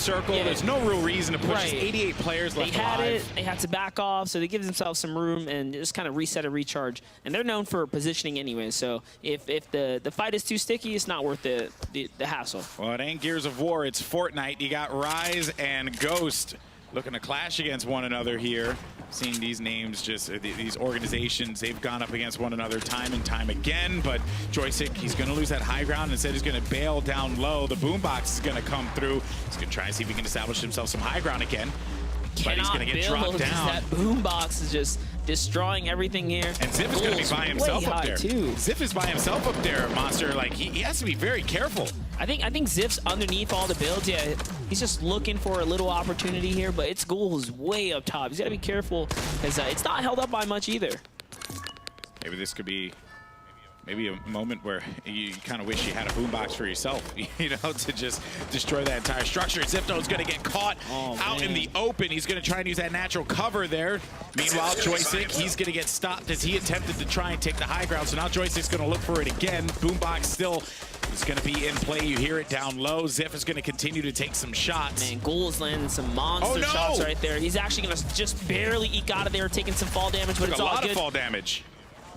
circle. Yeah. There's no real reason to push. Right. 88 players left They had alive. it. They had to back off, so they give themselves some room and just kind of reset and recharge. And they're known for positioning anyway, so if the fight is too sticky, it's not worth the hassle. Well, it ain't Gears of War. It's Fortnite. You got Rise and Ghost looking to clash against one another here. Seeing these names, just these organizations, they've gone up against one another time and time again. But Joystick, he's going to lose that high ground. Instead, he's going to bail down low. The boombox is going to come through. He's going to try and see if he can establish himself some high ground again. But he's going to get dropped down. That boombox is just destroying everything here. And Ziff is going to be by himself up there. Too. Ziff is by himself up there, Monster. Like, he has to be very careful. I think Ziff's underneath all the builds. Yeah, he's just looking for a little opportunity here, but its goal is way up top. He's got to be careful because it's not held up by much either. Maybe this could be maybe a moment where you kind of wish you had a boombox for yourself, you know, to just destroy that entire structure. Zipto's going to get caught out in the open. He's going to try and use that natural cover there. Meanwhile, Joystick, he's going to get stopped as he attempted to try and take the high ground. So now Joystick's going to look for it again. Boombox still is going to be in play. You hear it down low. Ziff is going to continue to take some shots. Man, Ghoul is landing some monster shots right there. He's actually going to just barely eke out of there, taking some fall damage, but it's all good. A lot of fall damage.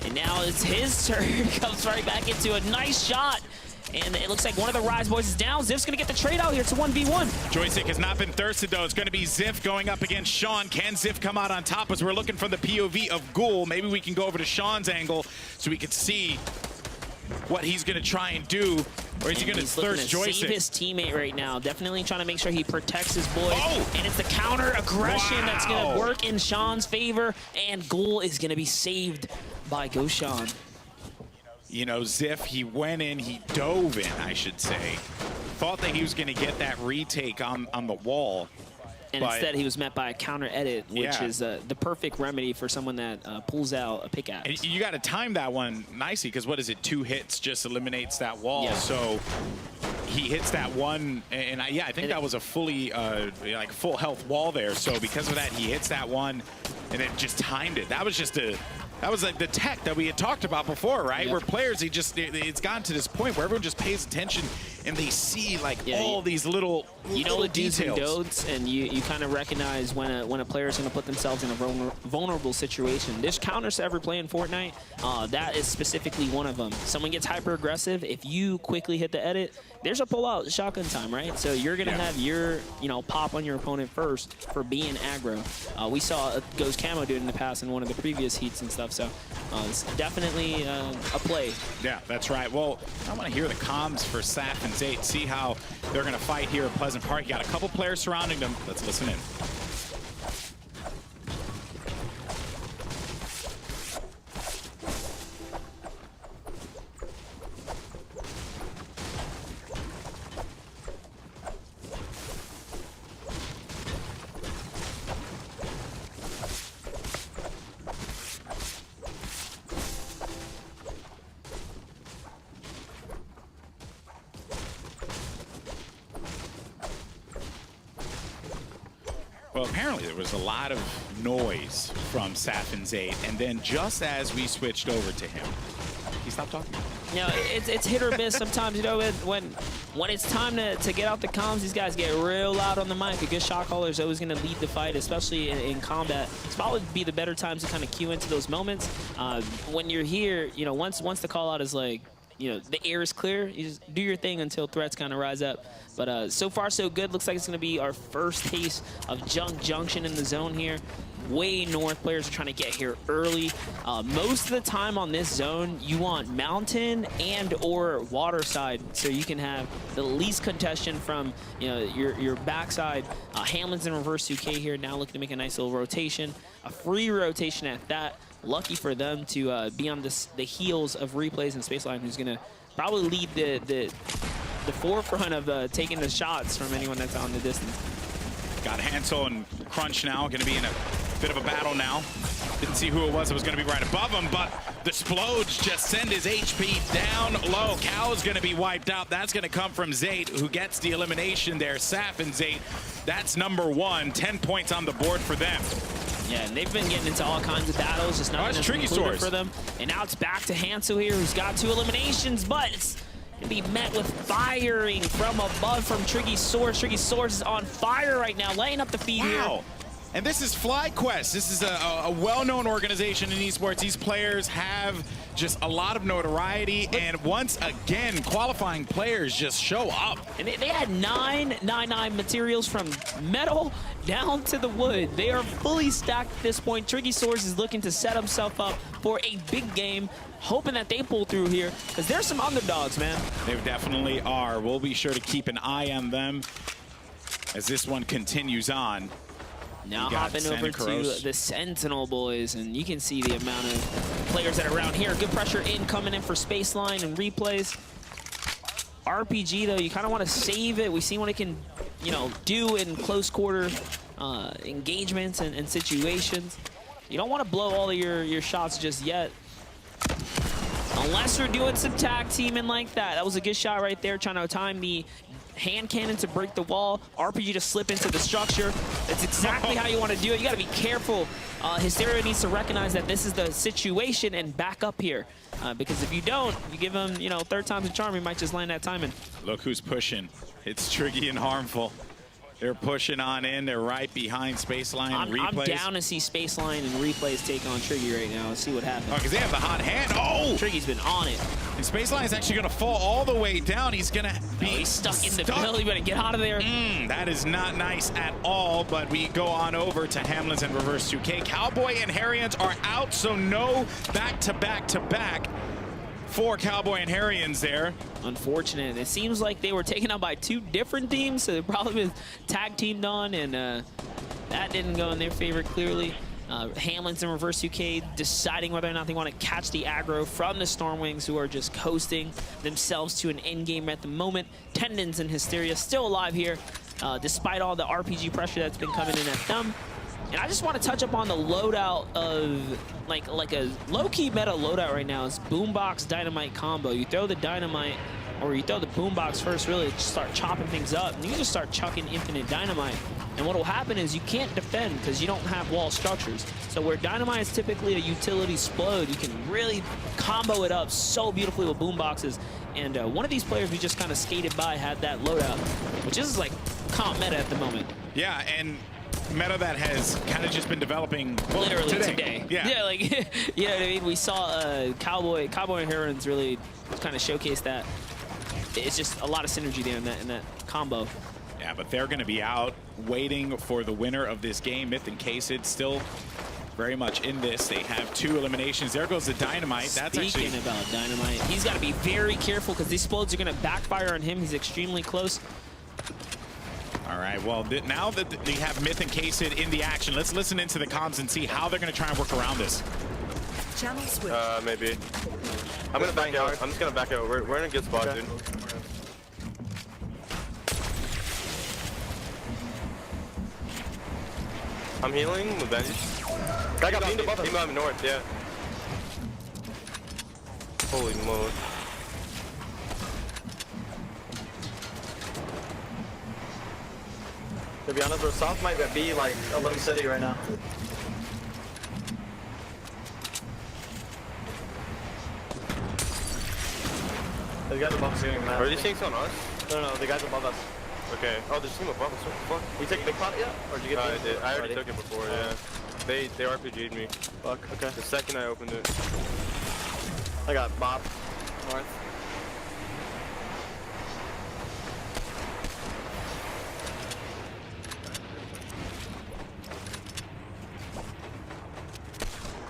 And now it's his turn. Comes right back into a nice shot. And it looks like one of the Rise boys is down. Ziff's going to get the trade out here. It's a 1v1. Joystick has not been thirsted, though. It's going to be Ziff going up against Sean. Can Ziff come out on top as we're looking from the POV of Ghoul? Maybe we can go over to Sean's angle so we can see what he's going to try and do. Or is he going to thirst Joystick? Save his teammate right now. Definitely trying to make sure he protects his boy. And it's the counter aggression that's going to work in Sean's favor. And Ghoul is going to be saved by Go Sean. You know, Ziff, he went in, he dove in, I should say. Thought that he was going to get that retake on the wall. And instead, he was met by a counter edit, which is the perfect remedy for someone that pulls out a pickaxe. And you got to time that one nicely, because what is it? 2 hits just eliminates that wall. Yeah. So he hits that one, and I think that was a fully, like full health wall there. So because of that, he hits that one, and then just timed it. That was just that was like the tech that we had talked about before, right? Where players, it's gotten to this point where everyone just pays attention and they see like all these little the do's details. and don'ts, and you kind of recognize when a player is going to put themselves in a vulnerable situation. There's counters to every play in Fortnite. That is specifically one of them. Someone gets hyper aggressive. If you quickly hit the edit, there's a pull out shotgun time, right? So you're going to have your pop on your opponent first for being aggro. We saw Ghost Camo do it in the past in one of the previous heats and stuff. So it's definitely a play. Yeah, that's right. Well, I want to hear the comms for Saf and Zayt, see how they're going to fight here at Pleasant Park. You got a couple players surrounding them. Let's listen in. Well, apparently there was a lot of noise from Saf and Zayt, and then just as we switched over to him, he stopped talking. No, it's hit or miss sometimes. You know, when it's time to get out the comms, these guys get real loud on the mic. A good shot caller is always going to lead the fight, especially in combat. It's probably be the better times to kind of cue into those moments. When you're here, you know, once the call out is like, you know, the air is clear, you just do your thing until threats kind of rise up. But so far, so good. Looks like it's going to be our first taste of Junk Junction in the zone here. Way north. Players are trying to get here early. Most of the time on this zone, you want mountain and or water side, so you can have the least congestion from your backside. Hamlin's in reverse 2K here now, looking to make a nice little rotation, a free rotation at that. Lucky for them to be on the heels of Replays and Spaceline, who's going to probably lead the forefront of taking the shots from anyone that's out in the distance. Got Hansel and Crunch now, going to be in a bit of a battle now. Didn't see who it was that was going to be right above him, but the Splodes just send his HP down low. Cow's going to be wiped out. That's going to come from Zayt, who gets the elimination there. Saf and Zayt, that's number 1. 10 points on the board for them. Yeah, and they've been getting into all kinds of battles. Just nothing tricky for them. And now it's back to Hansel here, who's got 2 eliminations, but Gonna be met with firing from above from Triggy Source. Triggy Source is on fire right now, laying up the feed here. And this is FlyQuest. This is a well-known organization in esports. These players have just a lot of notoriety, and once again, qualifying players just show up. And they had 999 materials from metal down to the wood. They are fully stacked at this point. Triggy Source is looking to set himself up for a big game, hoping that they pull through here, because there's some underdogs, man. They definitely are. We'll be sure to keep an eye on them as this one continues on. Now hopping over to the Sentinel boys, and you can see the amount of players that are around here. Good pressure in, coming in for Spaceline and replays. RPG, though, you kind of want to save it. We've seen what it can, you know, do in close quarter engagements and situations. You don't want to blow all of your shots just yet. Unless you're doing some tag teaming like that. That was a good shot right there, trying to time the hand cannon to break the wall, RPG to slip into the structure. That's exactly how you want to do it. You got to be careful. Hysteria needs to recognize that this is the situation and back up here. Because if you don't, you give him, you know, third time's a charm, he might just land that timing. Look who's pushing. It's Triggy and Harmful. They're pushing on in. They're right behind Spaceline and Replays. I'm down to see Spaceline and Replays take on Triggy right now. Let's see what happens. Oh, because they have the hot hand. Oh! Triggy's been on it. And Spaceline is actually going to fall all the way down. He's going to be he's stuck in the middle. You better get out of there. That is not nice at all, but we go on over to Hamlins and Reverse 2K. Cowboy and Harrians are out, so no back-to-back-to-back for Cowboy and Harrians there. Unfortunate. It seems like they were taken out by two different teams, so they probably been tag teamed on, and that didn't go in their favor clearly. Hamlins and Reverse UK deciding whether or not they want to catch the aggro from the Stormwings, who are just coasting themselves to an end game at the moment. Tendons and Hysteria still alive here, despite all the RPG pressure that's been coming in at them. And I just want to touch up on the loadout of, like a low-key meta loadout right now is Boombox Dynamite combo. You throw the Dynamite, or you throw the Boombox first, really just start chopping things up, and you can just start chucking infinite Dynamite. And what will happen is you can't defend because you don't have wall structures. So where Dynamite is typically a utility explode, you can really combo it up so beautifully with Boomboxes. And one of these players we just kind of skated by had that loadout, which is like comp meta at the moment. Yeah, and meta that has kind of just been developing literally today. Yeah, like, you know what I mean? We saw Cowboy and Herons really kind of showcase that. It's just a lot of synergy there in that combo. Yeah, but they're going to be out waiting for the winner of this game. Myth and K-Sid still very much in this. They have 2 eliminations. There goes the Dynamite. Speaking about Dynamite, he's got to be very careful because these explodes are going to backfire on him. He's extremely close. All right, well, now that they have Myth and K-Sid in the action, let's listen into the comms and see how they're going to try and work around this. Channel switch. Maybe. I'm going to back out. I'm just going to back out. We're in a good spot, dude. I'm healing with bandage. I got beamed above him. He moved north, yeah. Holy moly. To be honest, bro, South might be like a little city right now. The guys above us are getting mad. Are these things on us? No, the guys above us. Okay. Oh, there's a team above us. What the fuck? You take a big pot yet? Or did you get I did. I already took it before, yeah. They RPG'd me. Fuck, okay. The second I opened it. I got Bob, north.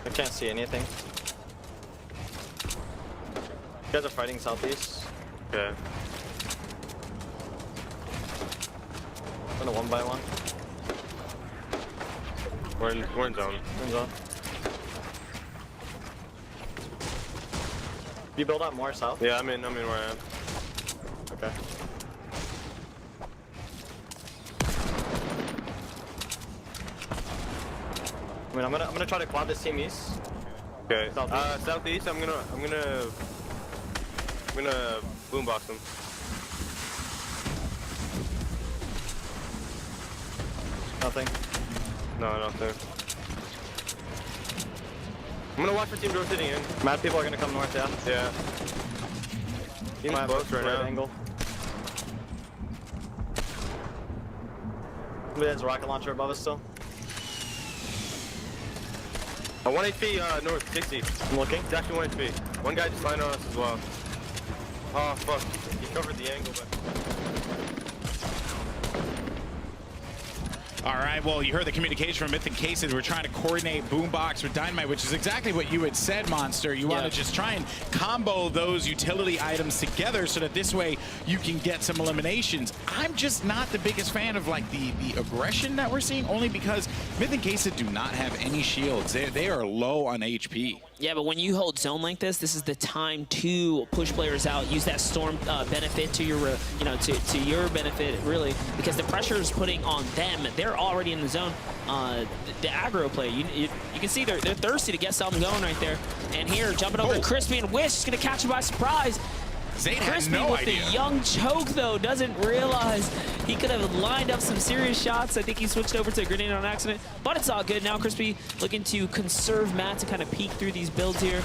I can't see anything. You guys are fighting southeast. Okay. I'm gonna 1-by-1. We're in zone. In zone. You build up more south? Yeah, I'm in where I am. Okay. I mean, I'm gonna try to quad this team east. Okay. Southeast. Southeast. I'm gonna boombox them. Nothing. No, nothing. I'm gonna watch for team rotating in. Mad people are gonna come north, yeah? Yeah. He's Might have close a right right now. angle. There's a rocket launcher above us still. 1 HP north, 60. I'm looking. It's actually 1 HP. One guy just landed on us as well. Oh, fuck. He covered the angle, but... All right, well, you heard the communication from Myth and Cases. We're trying to coordinate Boombox with Dynamite, which is exactly what you had said, Monster. You want to just try and combo those utility items together so that this way you can get some eliminations. I'm just not the biggest fan of like the aggression that we're seeing, only because Myth and Cases do not have any shields. They are low on HP. Yeah, but when you hold zone like this is the time to push players out, use that storm benefit to your, to your benefit, really, because the pressure is putting on them. They're already in the zone. The aggro play, you can see they're thirsty to get something going right there. And here, jumping over to Crispy and Wish is going to catch him by surprise. Zayn had Crispy no with idea. the young choke, though, doesn't realize he could have lined up some serious shots. I think he switched over to a grenade on accident, but it's all good. Now Crispy looking to conserve Matt to kind of peek through these builds here.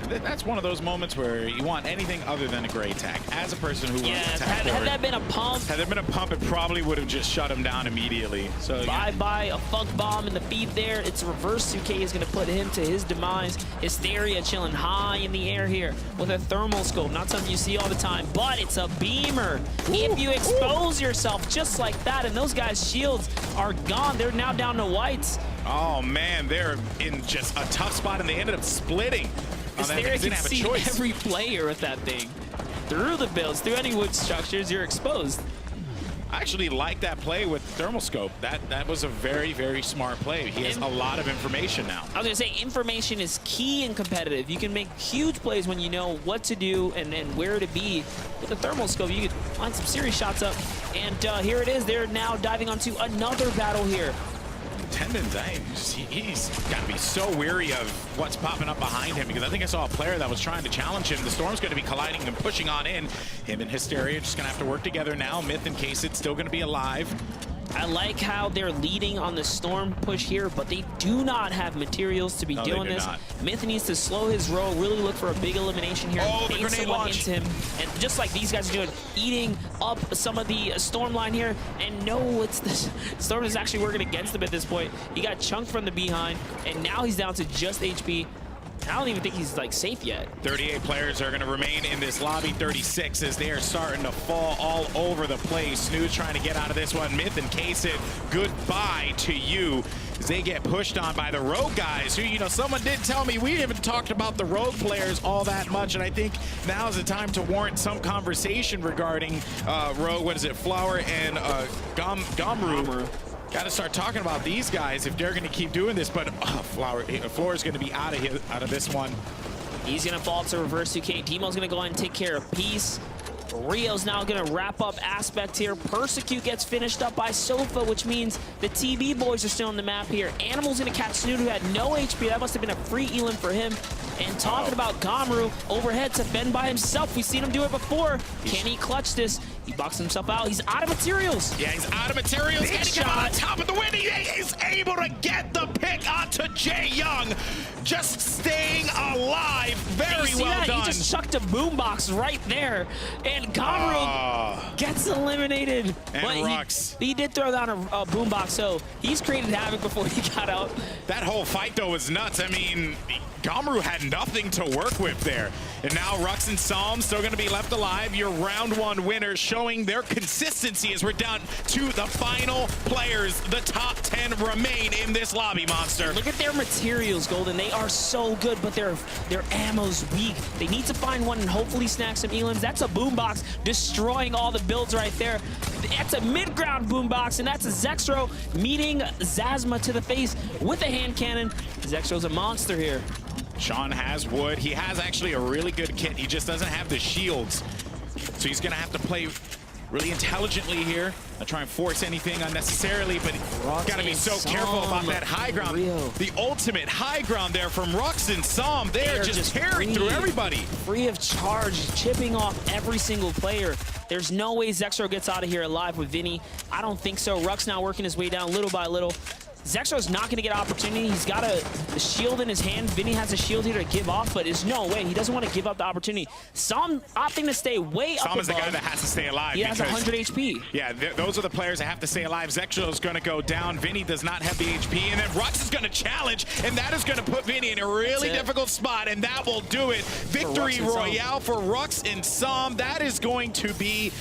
That's one of those moments where you want anything other than a gray tag. As a person who wants to tag had forward, that been a pump, had there been a pump, it probably would have just shut him down immediately. So bye-bye, a funk bomb in the feed there. It's reverse 2K is going to put him to his demise. Hysteria chilling high in the air here with a thermal scope. Not something you see all the time, but it's a beamer. If you expose yourself just like that, and those guys' shields are gone, they're now down to whites. oh man, they're in just a tough spot, and they ended up splitting. Hysteria can see every player with that thing. Through the builds, through any wood structures, you're exposed. I actually like that play with thermal scope. That was a very, very smart play. He has a lot of information now. I was going to say, information is key in competitive. You can make huge plays when you know what to do and where to be. With the thermal scope, you can line some serious shots up. And here it is. They're now diving onto another battle here. Tendons, he's got to be so weary of what's popping up behind him, because I think I saw a player that was trying to challenge him. The Storm's going to be colliding and pushing on in. Him and Hysteria just going to have to work together now. Myth and Case it's still going to be alive. I like how they're leading on the Storm push here, but they do not have materials to be doing this. Not. Myth needs to slow his roll, really look for a big elimination here. Oh, and the grenade someone launch. into him. And just like these guys are doing, eating up some of the Storm line here. And no, it's the Storm is actually working against him at this point. He got chunked from the behind, and now he's down to just HP. I don't even think he's like safe yet. 38 players are going to remain in this lobby. 36 as they are starting to fall all over the place. Snooze trying to get out of this one. Myth and Case it, goodbye to you as they get pushed on by the Rogue guys, who, someone did tell me we haven't talked about the Rogue players all that much, and I think now is the time to warrant some conversation regarding Rogue. What is it? Flower and Gomru. Got to start talking about these guys if they're going to keep doing this, but Floor is going to be out of this one. He's going to fall to reverse 2K. Demo's going to go ahead and take care of Peace. Rio's now going to wrap up Aspect here. Persecute gets finished up by Sofa, which means the TB boys are still on the map here. Animal's going to catch Snoot, who had no HP. That must have been a free elim for him. And talking about Gomru, overhead to fend by himself. We've seen him do it before. Can he clutch this? He boxed himself out. He's out of materials. Yeah, he's out of materials. Big and he got on top of the win. He is able to get the pick onto Jay Young. Just staying alive. Very well done. He just chucked a boombox right there. And Gomru gets eliminated. And but Rux. He did throw down a boombox, so he's created havoc before he got out. That whole fight, though, was nuts. I mean, Gomru had nothing to work with there. And now Rux and Psalm still going to be left alive. Your round one winners showing their consistency as we're down to the final players. The top 10 remain in this lobby, Monster. Look at their materials, Golden. They are so good, but their ammo's weak. They need to find one and hopefully snag some elims. That's a boombox destroying all the builds right there. That's a mid-ground boombox, and that's a Zexro meeting Zazma to the face with a hand cannon. Zexro's a monster here. Sean has wood. He has actually a really good kit. He just doesn't have the shields. So he's going to have to play really intelligently here. Not try and force anything unnecessarily, but got to be so careful about that high ground. The ultimate high ground there from Rux and Psalm. They're just carrying through everybody. Free of charge, chipping off every single player. There's no way Zexro gets out of here alive with Vinny. I don't think so. Rux now working his way down little by little. Zexro's not going to get an opportunity. He's got a shield in his hand. Vinny has a shield here to give off, but there's no way. He doesn't want to give up the opportunity. Sam opting to stay way up above. Sam is the guy that has to stay alive. He has 100 HP. Yeah, those are the players that have to stay alive. Zexro's going to go down. Vinny does not have the HP, and then Rux is going to challenge, and that is going to put Vinny in a really difficult spot, and that will do it. Victory royale for Rux and Sam. That is going to be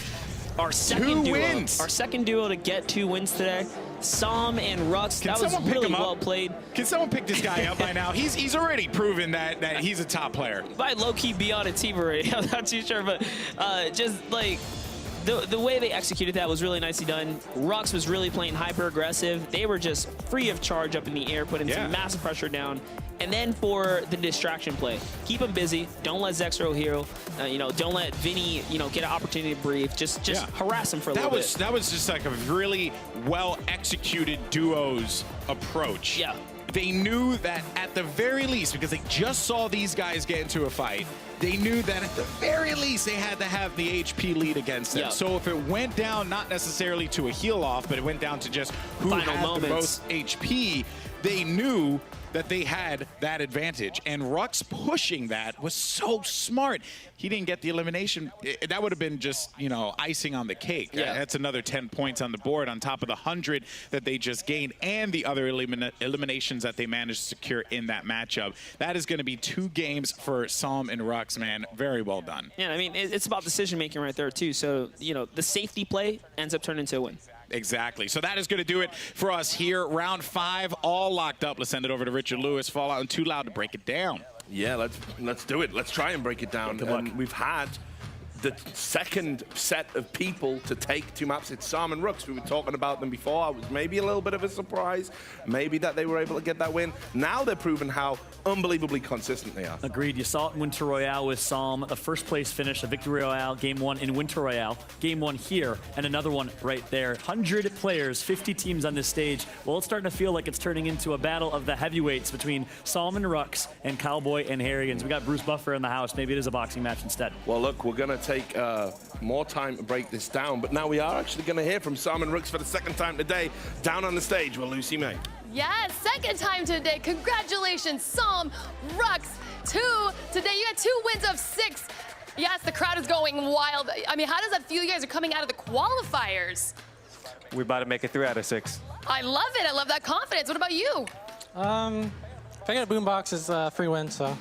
our second duo. wins. Our second duo to get 2 wins today. Sam and Rux, that was really well played. Can someone pick this guy up by now? He's already proven that he's a top player. He might low-key be on a team already. I'm not too sure, but just like the way they executed that was really nicely done. Rux was really playing hyper aggressive. They were just free of charge up in the air, putting some massive pressure down. And then for the distraction play, keep him busy. Don't let Zexro heal. Don't let Vinny, get an opportunity to breathe. Just harass him for a little bit. That was just like a really well executed duos approach. Yeah. They knew that at the very least, because they just saw these guys get into a fight, they knew that at the very least they had to have the HP lead against them. Yeah. So if it went down, not necessarily to a heal off, but it went down to just who had the most HP, they knew that they had that advantage. And Rux pushing that was so smart. He didn't get the elimination. That would have been just, icing on the cake. Yeah. That's another 10 points on the board on top of the 100 that they just gained and the other eliminations that they managed to secure in that matchup. That is going to be 2 games for Sam and Rux, man. Very well done. Yeah, I mean, it's about decision making right there too. So, the safety play ends up turning into a win. Exactly. So that is going to do it for us here. Round 5, all locked up. Let's send it over to Richard Lewis. Fallout and Too Loud to break it down. Yeah, let's do it. Let's try and break it down. And we've had the second set of people to take 2 maps. It's Sam and Rux. We were talking about them before. It was maybe a little bit of a surprise, maybe that they were able to get that win. Now they're proving how unbelievably consistent they are. Agreed. You saw it in Winter Royale with Sam, a first place finish, a Victory Royale, game 1 in Winter Royale, game 1 here, and another one right there. 100 players, 50 teams on this stage. Well, it's starting to feel like it's turning into a battle of the heavyweights between Sam and Rux and Cowboy and Harrigan. We got Bruce Buffer in the house. Maybe it is a boxing match instead. Well, look, we're going to take more time to break this down, but now we are actually going to hear from Sam and Rux for the second time today, down on the stage with Lucy May. Yes, second time today. Congratulations, Sam, Rux, 2. Today you had 2 wins of 6. Yes, the crowd is going wild. I mean, how does that feel? You guys are coming out of the qualifiers. We're about to make it 3 out of 6. I love it. I love that confidence. What about you? If I get a boombox, it's a free win, so.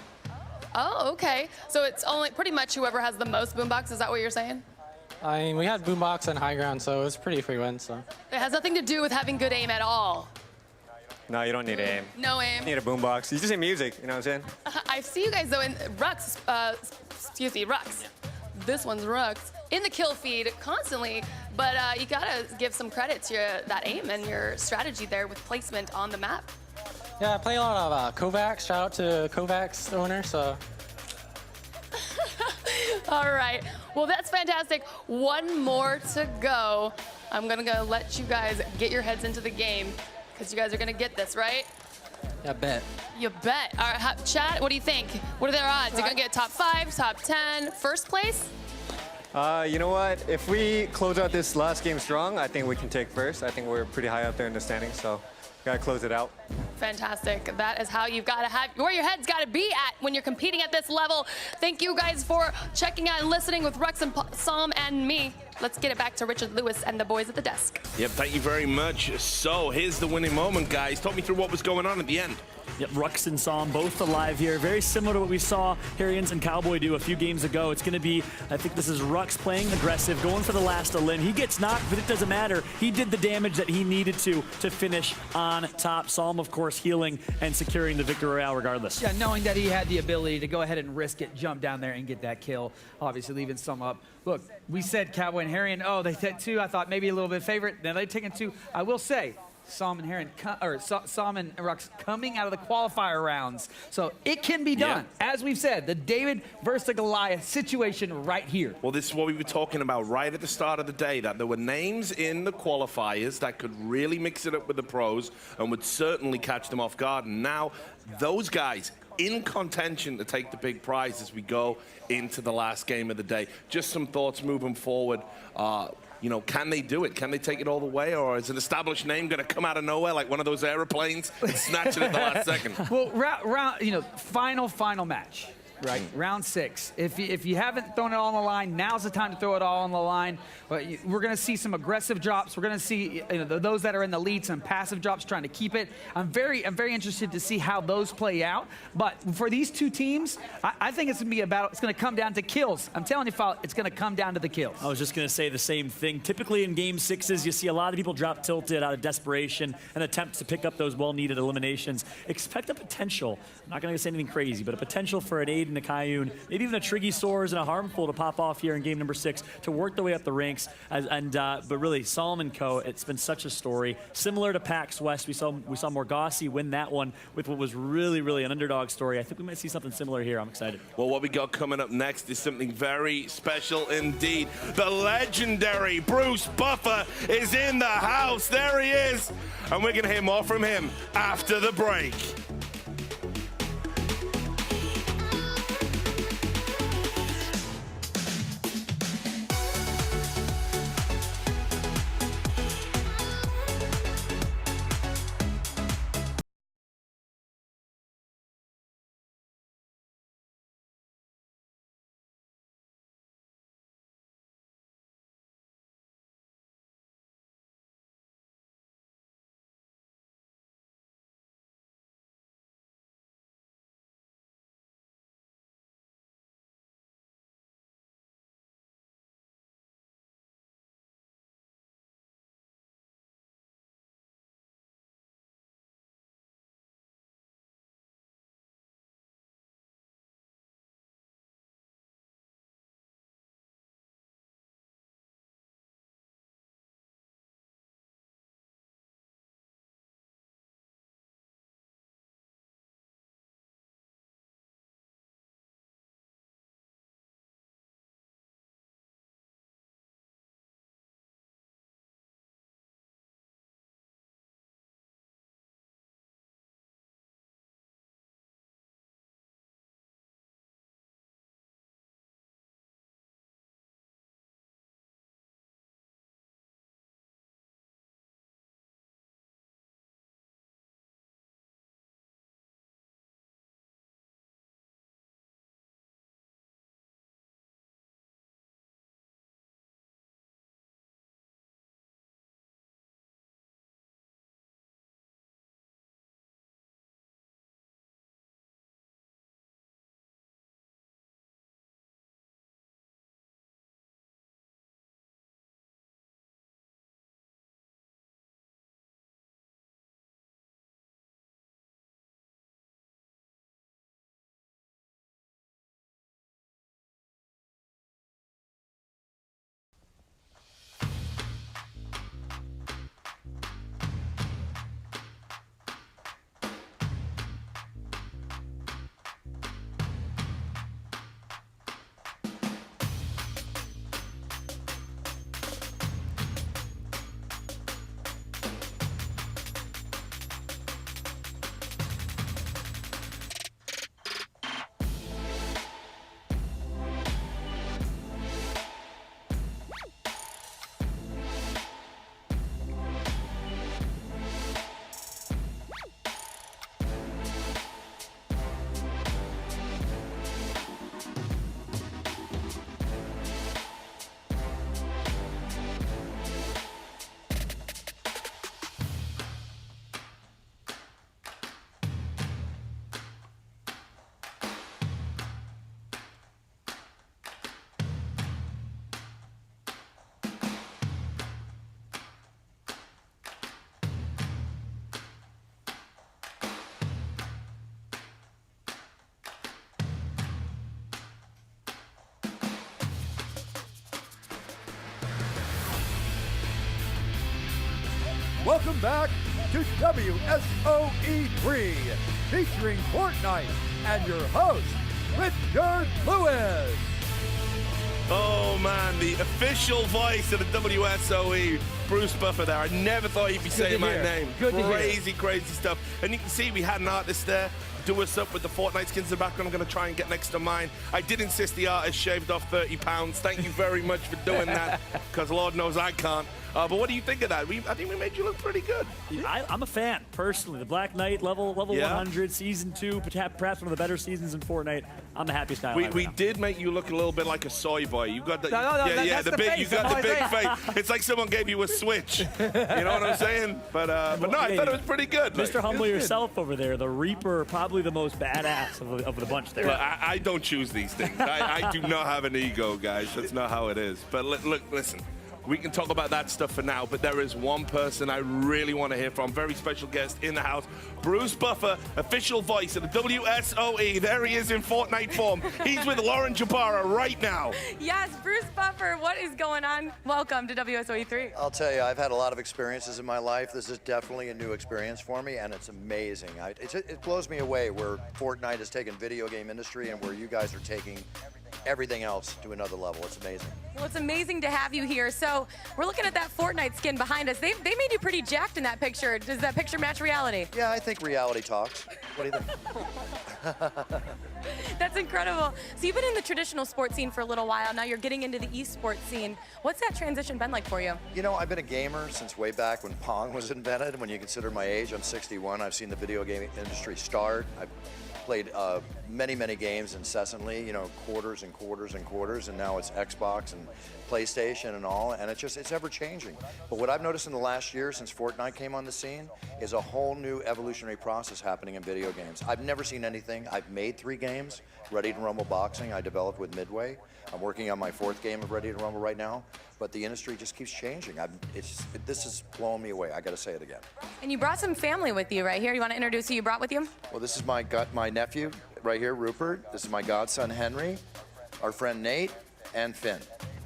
Oh, okay. So it's only pretty much whoever has the most boombox. Is that what you're saying? I mean, we had boombox and high ground, so it was pretty free win, so. It has nothing to do with having good aim at all. No, you don't need aim. No aim. You need a boombox. You just need music, you know what I'm saying? I see you guys, though, in Rux, excuse me, Rux. This one's Rux. In the kill feed constantly, but you gotta give some credit to that aim and your strategy there with placement on the map. Yeah, I play a lot of Kovacs. Shout out to Kovacs, the owner, so. All right. Well, that's fantastic. 1 more to go. I'm gonna go let you guys get your heads into the game because you guys are gonna get this, right? Yeah, bet. You bet. All right, chat, what do you think? What are their odds? They're gonna get top 5, top 10, first place? You know what? If we close out this last game strong, I think we can take first. I think we're pretty high up there in the standings, so gotta close it out. Fantastic. That is how you've got to have, where your head's got to be at when you're competing at this level. Thank you guys for checking out and listening with Rux and Sam and me. Let's get it back to Richard Lewis and the boys at the desk. Yep, thank you very much. So here's the winning moment, guys. Talk me through what was going on at the end. Yep, Rux and Sam both alive here. Very similar to what we saw Harrians and Cowboy do a few games ago. It's going to be, I think this is Rux playing aggressive, going for the last elim. He gets knocked, but it doesn't matter. He did the damage that he needed to finish on top. Sam, of course, healing and securing the Victory Royale regardless. Yeah, knowing that he had the ability to go ahead and risk it, jump down there and get that kill, obviously leaving Sam up. Look, we said Cowboy and Harrian, oh, they took 2. I thought maybe a little bit favorite. Now they've taken 2. I will say, Sam and Rux coming out of the qualifier rounds. So it can be done. Yeah. As we've said, the David versus the Goliath situation right here. Well, this is what we were talking about right at the start of the day, that there were names in the qualifiers that could really mix it up with the pros and would certainly catch them off guard. And now those guys in contention to take the big prize as we go into the last game of the day. Just some thoughts moving forward. you know, can they do it? Can they take it all the way, or is an established name going to come out of nowhere like one of those airplanes and snatch it at the last second? Well, final match. Right, round 6. If you haven't thrown it all on the line, now's the time to throw it all on the line. We're going to see some aggressive drops. We're going to see those that are in the lead, some passive drops trying to keep it. I'm very interested to see how those play out. But for these two teams, I think it's going to be it's going to come down to kills. I'm telling you, Foul, it's going to come down to the kills. I was just going to say the same thing. Typically in game 6s, you see a lot of people drop tilted out of desperation and attempt to pick up those well-needed eliminations. Expect a potential, I'm not going to say anything crazy, but a potential for an Aiden, a Kayun, maybe even a Triggy Soars and a Harmful to pop off here in game number 6 to work their way up the ranks. But really, Solomon Co., it's been such a story. Similar to PAX West, we saw Morgassi win that one with what was really an underdog story. I think we might see something similar here. I'm excited. Well, what we got coming up next is something very special indeed. The legendary Bruce Buffer is in the house. There he is. And we're going to hear more from him after the break. Welcome back to WSOE 3, featuring Fortnite and your host, Richard Lewis. Oh man, the official voice of the WSOE Bruce Buffer there. I never thought he'd be saying my name. Good to hear. Crazy, crazy stuff. And you can see we had an artist there do us up with the Fortnite skins in the background. I'm going to try and get next to mine. I did insist the artist shaved off 30 pounds. Thank you very much for doing that, because Lord knows I can't. But what do you think of that? I think we made you look pretty good. I'm a fan, personally. The Black Knight, level Yeah. 100, Season 2, perhaps one of the better seasons in Fortnite. I'm the happiest guy alive We right did make you look a little bit like a soy boy. You got the that's the face. you got That's the all big I'm face. It's like someone gave you a switch. You know what I'm saying? But no, I thought it was pretty good. Mr. Humble yourself over there, the Reaper, probably the most badass of the bunch there. Look, I don't choose these things. I do not have an ego, guys. That's not how it is. But look, listen. We can talk about that stuff for now, but there is one person I really want to hear from. Very special guest in the house. Bruce Buffer, official voice of the WSOE. There he is in Fortnite form. He's with Lauren Jabara right now. Yes, Bruce Buffer, what is going on? Welcome to WSOE 3. I'll tell you, I've had a lot of experiences in my life. This is definitely a new experience for me, and it's amazing. It blows me away where Fortnite has taken video game industry and where you guys are taking everything else to another level. It's amazing. Well, it's amazing to have you here. So we're looking at that Fortnite skin behind us. They made you pretty jacked in that picture. Does that picture match reality? Yeah, I think reality talks. What do you think? That's incredible. So you've been in the traditional sports scene for a little while. Now you're getting into the esports scene. What's that transition been like for you? You know, I've been a gamer since way back when Pong was invented. When you consider my age, I'm 61. I've seen the video game industry start. I've played many, many games incessantly, you know, quarters and quarters and quarters, and now it's Xbox and PlayStation and all, and it's ever changing. But what I've noticed in the last year since Fortnite came on the scene is a whole new evolutionary process happening in video games. I've never seen anything. I've made 3 games, Ready to Rumble Boxing, I developed with Midway. I'm working on my 4th game of Ready to Rumble right now, but the industry just keeps changing. This is blowing me away. I got to say it again. And you brought some family with you right here. You want to introduce who you brought with you? Well, this is my nephew right here, Rupert. This is my godson, Henry, our friend Nate, and Finn.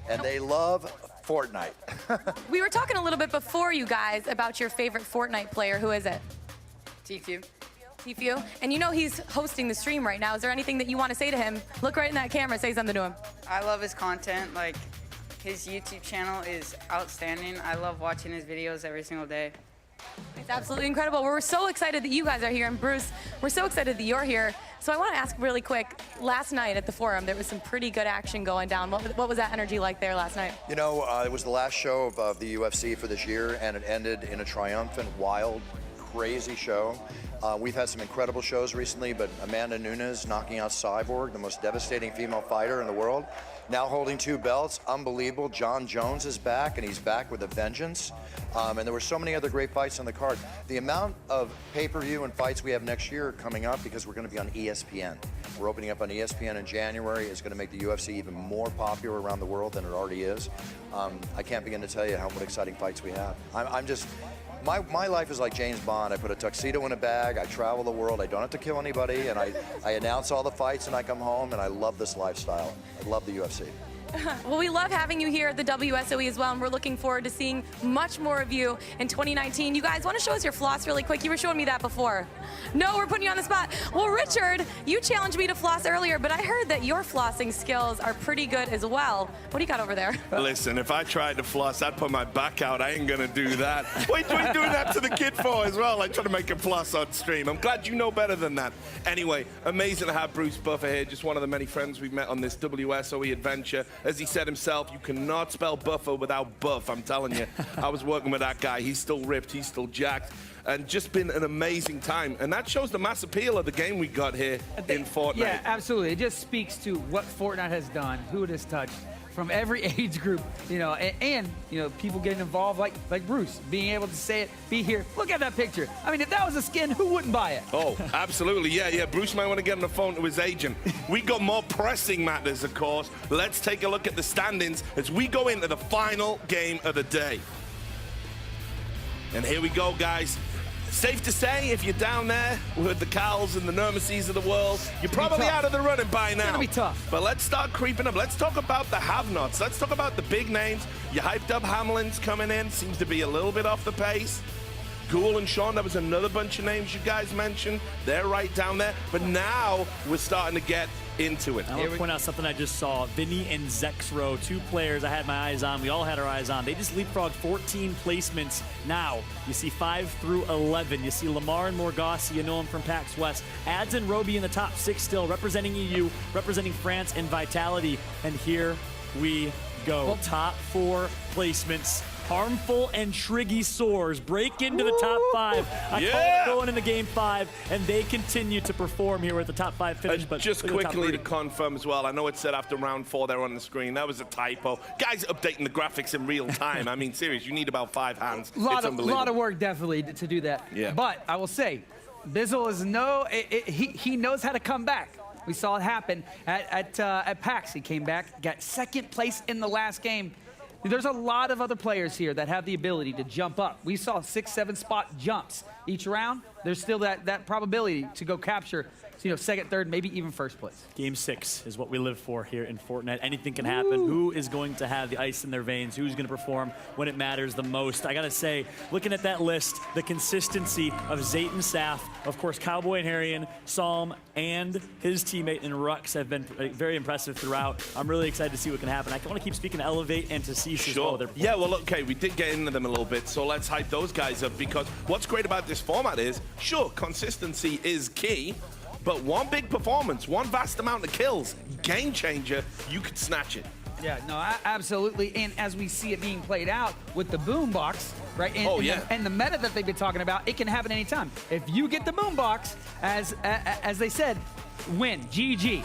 And they love Fortnite. We were talking a little bit before, you guys, about your favorite Fortnite player. Who is it? Tfue. Tfue. And you know he's hosting the stream right now. Is there anything that you want to say to him? Look right in that camera. Say something to him. I love his content. Like, his YouTube channel is outstanding. I love watching his videos every single day. It's absolutely incredible. We're so excited that you guys are here. And Bruce, we're so excited that you're here. So I want to ask really quick, last night at the forum, there was some pretty good action going down. What was that energy like there last night? You know, it was the last show of the UFC for this year, and it ended in a triumphant, wild, crazy show. We've had some incredible shows recently, but Amanda Nunes knocking out Cyborg, the most devastating female fighter in the world, now holding 2 belts, unbelievable. John Jones is back, and he's back with a vengeance. And there were so many other great fights on the card. The amount of pay-per-view and fights we have next year coming up, because we're going to be on ESPN. We're opening up on ESPN in January. It's going to make the UFC even more popular around the world than it already is. I can't begin to tell you what exciting fights we have. My life is like James Bond. I put a tuxedo in a bag, I travel the world, I don't have to kill anybody, and I announce all the fights and I come home, and I love this lifestyle. I love the UFC. Well, we love having you here at the WSOE as well, and we're looking forward to seeing much more of you in 2019. You guys want to show us your floss really quick? You were showing me that before. No, we're putting you on the spot. Well, Richard, you challenged me to floss earlier, but I heard that your flossing skills are pretty good as well. What do you got over there? Listen, if I tried to floss, I'd put my back out. I ain't gonna do that. What are you doing that to the kid for as well? Like trying to make him floss on stream. I'm glad you know better than that. Anyway, amazing to have Bruce Buffer here, just one of the many friends we've met on this WSOE adventure. As he said himself, you cannot spell Buffer without buff. I'm telling you, I was working with that guy. He's still ripped, he's still jacked, and just been an amazing time. And that shows the mass appeal of the game we got here in Fortnite. Yeah, absolutely. It just speaks to what Fortnite has done, who it has touched, from every age group, you know, and you know, people getting involved like Bruce, being able to say it, be here. Look at that picture. I mean, if that was a skin, who wouldn't buy it? Oh, absolutely. Yeah. Bruce might want to get on the phone to his agent. We got more pressing matters, of course. Let's take a look at the standings as we go into the final game of the day. And here we go, guys. Safe to say, if you're down there with the Cals and the Nurmacies of the world, you're probably out of the running by now. It's gonna be tough. But let's start creeping up. Let's talk about the have-nots. Let's talk about the big names. You hyped up Hamlin's coming in. Seems to be a little bit off the pace. Ghoul and Sean, that was another bunch of names you guys mentioned. They're right down there. But now we're starting to get into it. I want to point out something I just saw. Vinny and Zexro, 2 players I had my eyes on. We all had our eyes on. They just leapfrogged 14 placements. Now, you see 5 through 11. You see Lamar and Morgassi, you know him from PAX West. Ads and Roby in the top 6 still, representing EU, representing France and Vitality. And here we go. Well, top 4 placements. Harmful and Triggy Soars break into the top 5. I call it going into game 5, and they continue to perform here with the top 5 finish. But just quickly to confirm as well, I know it said after round 4 there on the screen. That was a typo. Guys updating the graphics in real time. I mean, serious, you need about 5 hands. A lot of work, definitely, to do that. Yeah. But I will say, Bizzle is he knows how to come back. We saw it happen at PAX. He came back, got 2nd place in the last game. There's a lot of other players here that have the ability to jump up. We saw 6, 7 spot jumps each round. There's still that probability to go capture, 2nd, 3rd, maybe even 1st place. Game 6 is what we live for here in Fortnite. Anything can happen. Who is going to have the ice in their veins? Who's going to perform when it matters the most? I got to say, looking at that list, the consistency of Zayton Saf, of course, Cowboy and Harrion, Psalm, and his teammate in Rux have been very impressive throughout. I'm really excited to see what can happen. I want to keep speaking to Elevate and to Cease as well. Yeah, well, okay, we did get into them a little bit, so let's hype those guys up, because what's great about this format is, sure, consistency is key, but one big performance, one vast amount of kills, game changer, you could snatch it. Yeah, no, absolutely. And as we see it being played out with the boombox, right? And the meta that they've been talking about, it can happen anytime. If you get the boombox, as they said, win, GG.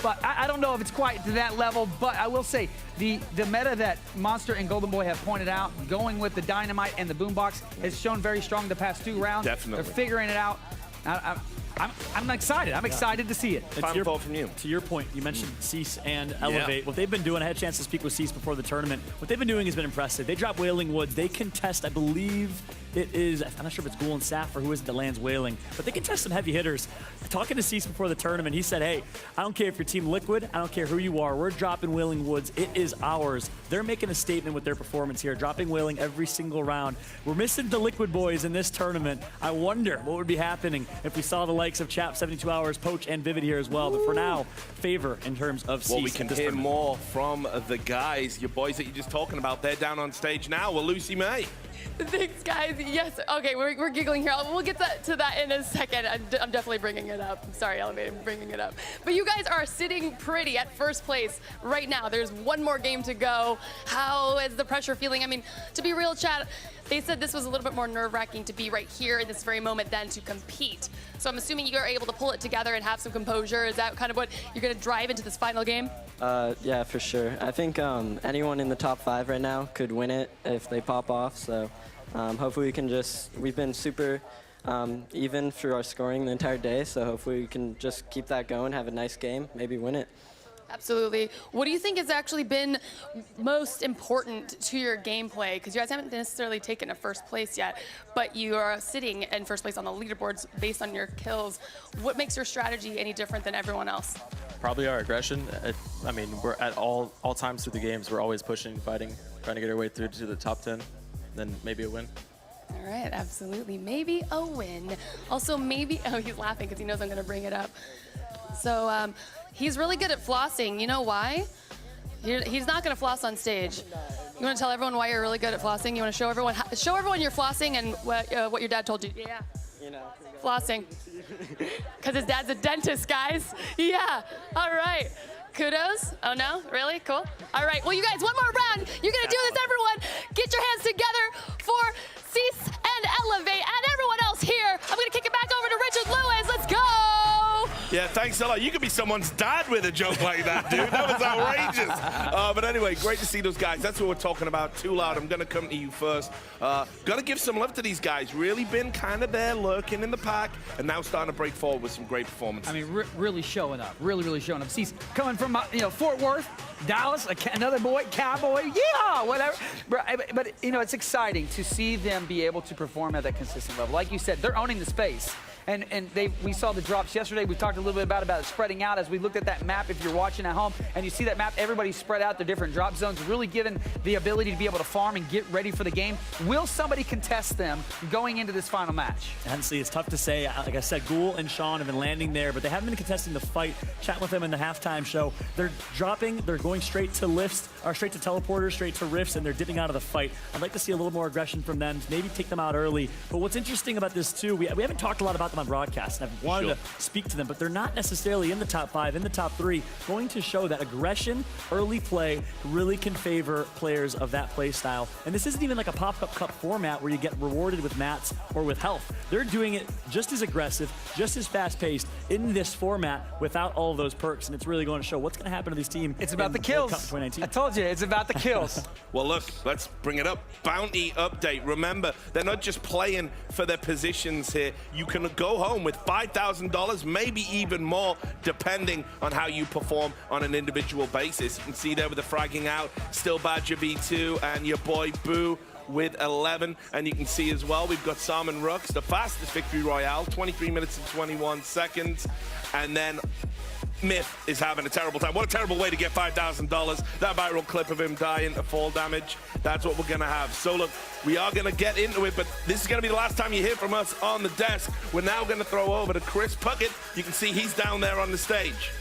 But I don't know if it's quite to that level. But I will say the meta that Monster and Golden Boy have pointed out, going with the dynamite and the boombox, has shown very strong the past 2 rounds. Definitely, they're figuring it out. I'm excited. I'm excited to see it. Final thought from you. To your point, you mentioned Cease and Elevate. What they've been doing, I had a chance to speak with Cease before the tournament. What they've been doing has been impressive. They drop Wailing Woods. They contest, I believe it is, I'm not sure if it's Ghoul and Saf or who is it that lands Wailing, but they contest some heavy hitters. Talking to Cease before the tournament, he said, hey, I don't care if you're Team Liquid, I don't care who you are, we're dropping Wailing Woods. It is ours. They're making a statement with their performance here, dropping Wailing every single round. We're missing the Liquid boys in this tournament. I wonder what would be happening if we saw the likes of Chap 72 Hours, Poach, and Vivid here as well. But for now, favor in terms of Cease. Well, we can hear more from the guys, your boys that you're just talking about. They're down on stage now. Well, Lucy May. Thanks, guys. Yes. Okay, we're giggling here. We'll get to that in a second. I'm definitely bringing it up. Sorry, Elevate, I'm bringing it up. But you guys are sitting pretty at 1st place right now. There's 1 more game to go. How is the pressure feeling? I mean, to be real, chat, they said this was a little bit more nerve-wracking to be right here in this very moment than to compete. So I'm assuming you're able to pull it together and have some composure. Is that kind of what you're going to drive into this final game? Yeah, for sure. I think anyone in the top 5 right now could win it if they pop off. So hopefully we can we've been super even through our scoring the entire day. So hopefully we can just keep that going, have a nice game, maybe win it. Absolutely. What do you think has actually been most important to your gameplay? Because you guys haven't necessarily taken a 1st place yet, but you are sitting in 1st place on the leaderboards based on your kills. What makes your strategy any different than everyone else? Probably our aggression. I mean, we're at all times through the games, we're always pushing, fighting, trying to get our way through to the top 10, then maybe a win. All right, absolutely. Maybe a win. Also, maybe, oh, he's laughing because he knows I'm going to bring it up. So, he's really good at flossing. You know why? He's not going to floss on stage. You want to tell everyone why you're really good at flossing? You want to show everyone you're flossing and what your dad told you? Yeah. You know. Flossing. Because his dad's a dentist, guys. Yeah. All right. Kudos. Oh, no? Really? Cool. All right. Well, you guys, 1 more round. You're going to do this, everyone. Get your hands together for Cease and Elevate and everyone else here. I'm going to kick it back over to Richard Lewis. Let's go. Yeah, thanks a lot. You could be someone's dad with a joke like that, dude. That was outrageous. But anyway, great to see those guys. That's what we're talking about. Too Loud, I'm going to come to you first. Got to give some love to these guys. Really been kind of there lurking in the pack and now starting to break forward with some great performances. I mean, really showing up. Really showing up. See, coming from, Fort Worth, Dallas, another boy, Cowboy, yeah, whatever. But, it's exciting to see them be able to perform at that consistent level. Like you said, they're owning the space. And we saw the drops yesterday. We talked a little bit about it spreading out as we looked at that map. If you're watching at home and you see that map, everybody's spread out. The different drop zones, really given the ability to be able to farm and get ready for the game. Will somebody contest them going into this final match? Honestly, it's tough to say. Like I said, Ghoul and Sean have been landing there, but they haven't been contesting the fight. Chat with them in the halftime show. They're dropping, they're going straight to lifts, or straight to teleporters, straight to rifts, and they're dipping out of the fight. I'd like to see a little more aggression from them, maybe take them out early. But what's interesting about this too, we haven't talked a lot about them on broadcast, and I've wanted to speak to them, but they're not necessarily in the top 5, in the top 3, going to show that aggression, early play, really can favor players of that play style. And this isn't even like a pop-up cup format where you get rewarded with mats or with health. They're doing it just as aggressive, just as fast-paced in this format without all of those perks, and it's really going to show what's going to happen to this team. It's about the kills. I told you, it's about the kills. Well, look, let's bring it up. Bounty update. Remember, they're not just playing for their positions here. You can go home with $5,000, maybe even more, depending on how you perform on an individual basis. You can see there with the fragging out, Still Badger V2 and your boy Boo with 11. And you can see as well, we've got Salmon Rux, the fastest victory royale, 23 minutes and 21 seconds. And then Myth is having a terrible time. What a terrible way to get $5,000. That viral clip of him dying to fall damage. That's what we're going to have. So look, we are going to get into it, but this is going to be the last time you hear from us on the desk. We're now going to throw over to Chris Puckett. You can see he's down there on the stage.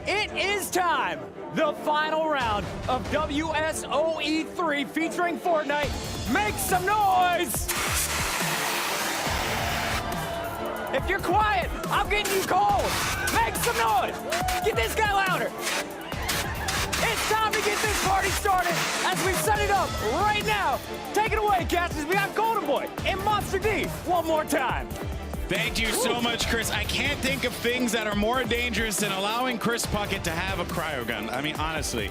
It is time. The final round of WSOE 3 featuring Fortnite. Make some noise. If you're quiet, I'm getting you cold. Make some noise. Get this guy louder. It's time to get this party started as we set it up right now. Take it away, casters. We got Golden Boy and Monster D one more time. Thank you so much, Chris. I can't think of things that are more dangerous than allowing Chris Puckett to have a cryo gun. I mean, honestly,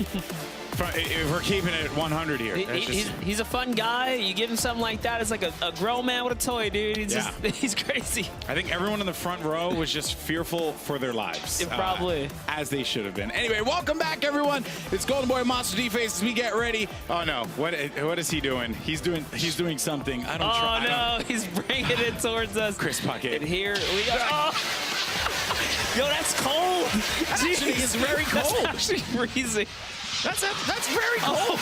if we're keeping it at 100 here. He's a fun guy. You give him something like that, it's like a grown man with a toy, dude. He's crazy. I think everyone in the front row was just fearful for their lives. Probably. As they should have been. Anyway, welcome back, everyone. It's Golden Boy Monster D-Face as we get ready. Oh, no. What is he doing? He's doing something. He's bringing it towards us. Chris Puckett. And here we go. Oh. Yo, that's cold. Actually, it's very cold. That's actually freezing. That's very cold,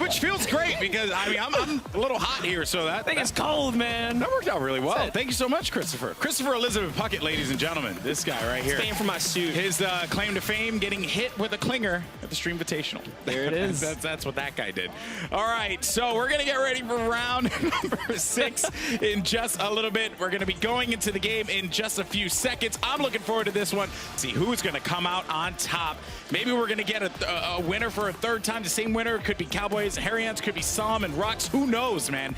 which feels great because I mean I'm a little hot here, so I think it's cold, man. That worked out really well. Thank you so much, Christopher. Christopher Elizabeth Puckett, ladies and gentlemen, this guy right here. Paying for my suit. His claim to fame: getting hit with a clinger at the Stream Invitational. There it is. that's what that guy did. All right, so we're gonna get ready for round number 6 in just a little bit. We're gonna be going into the game in just a few seconds. I'm looking forward to this one. See who's gonna come out on top. Maybe we're gonna get a winner for a third time. The same winner could be Cowboys, Harrians, could be Som and Rux. Who knows, man?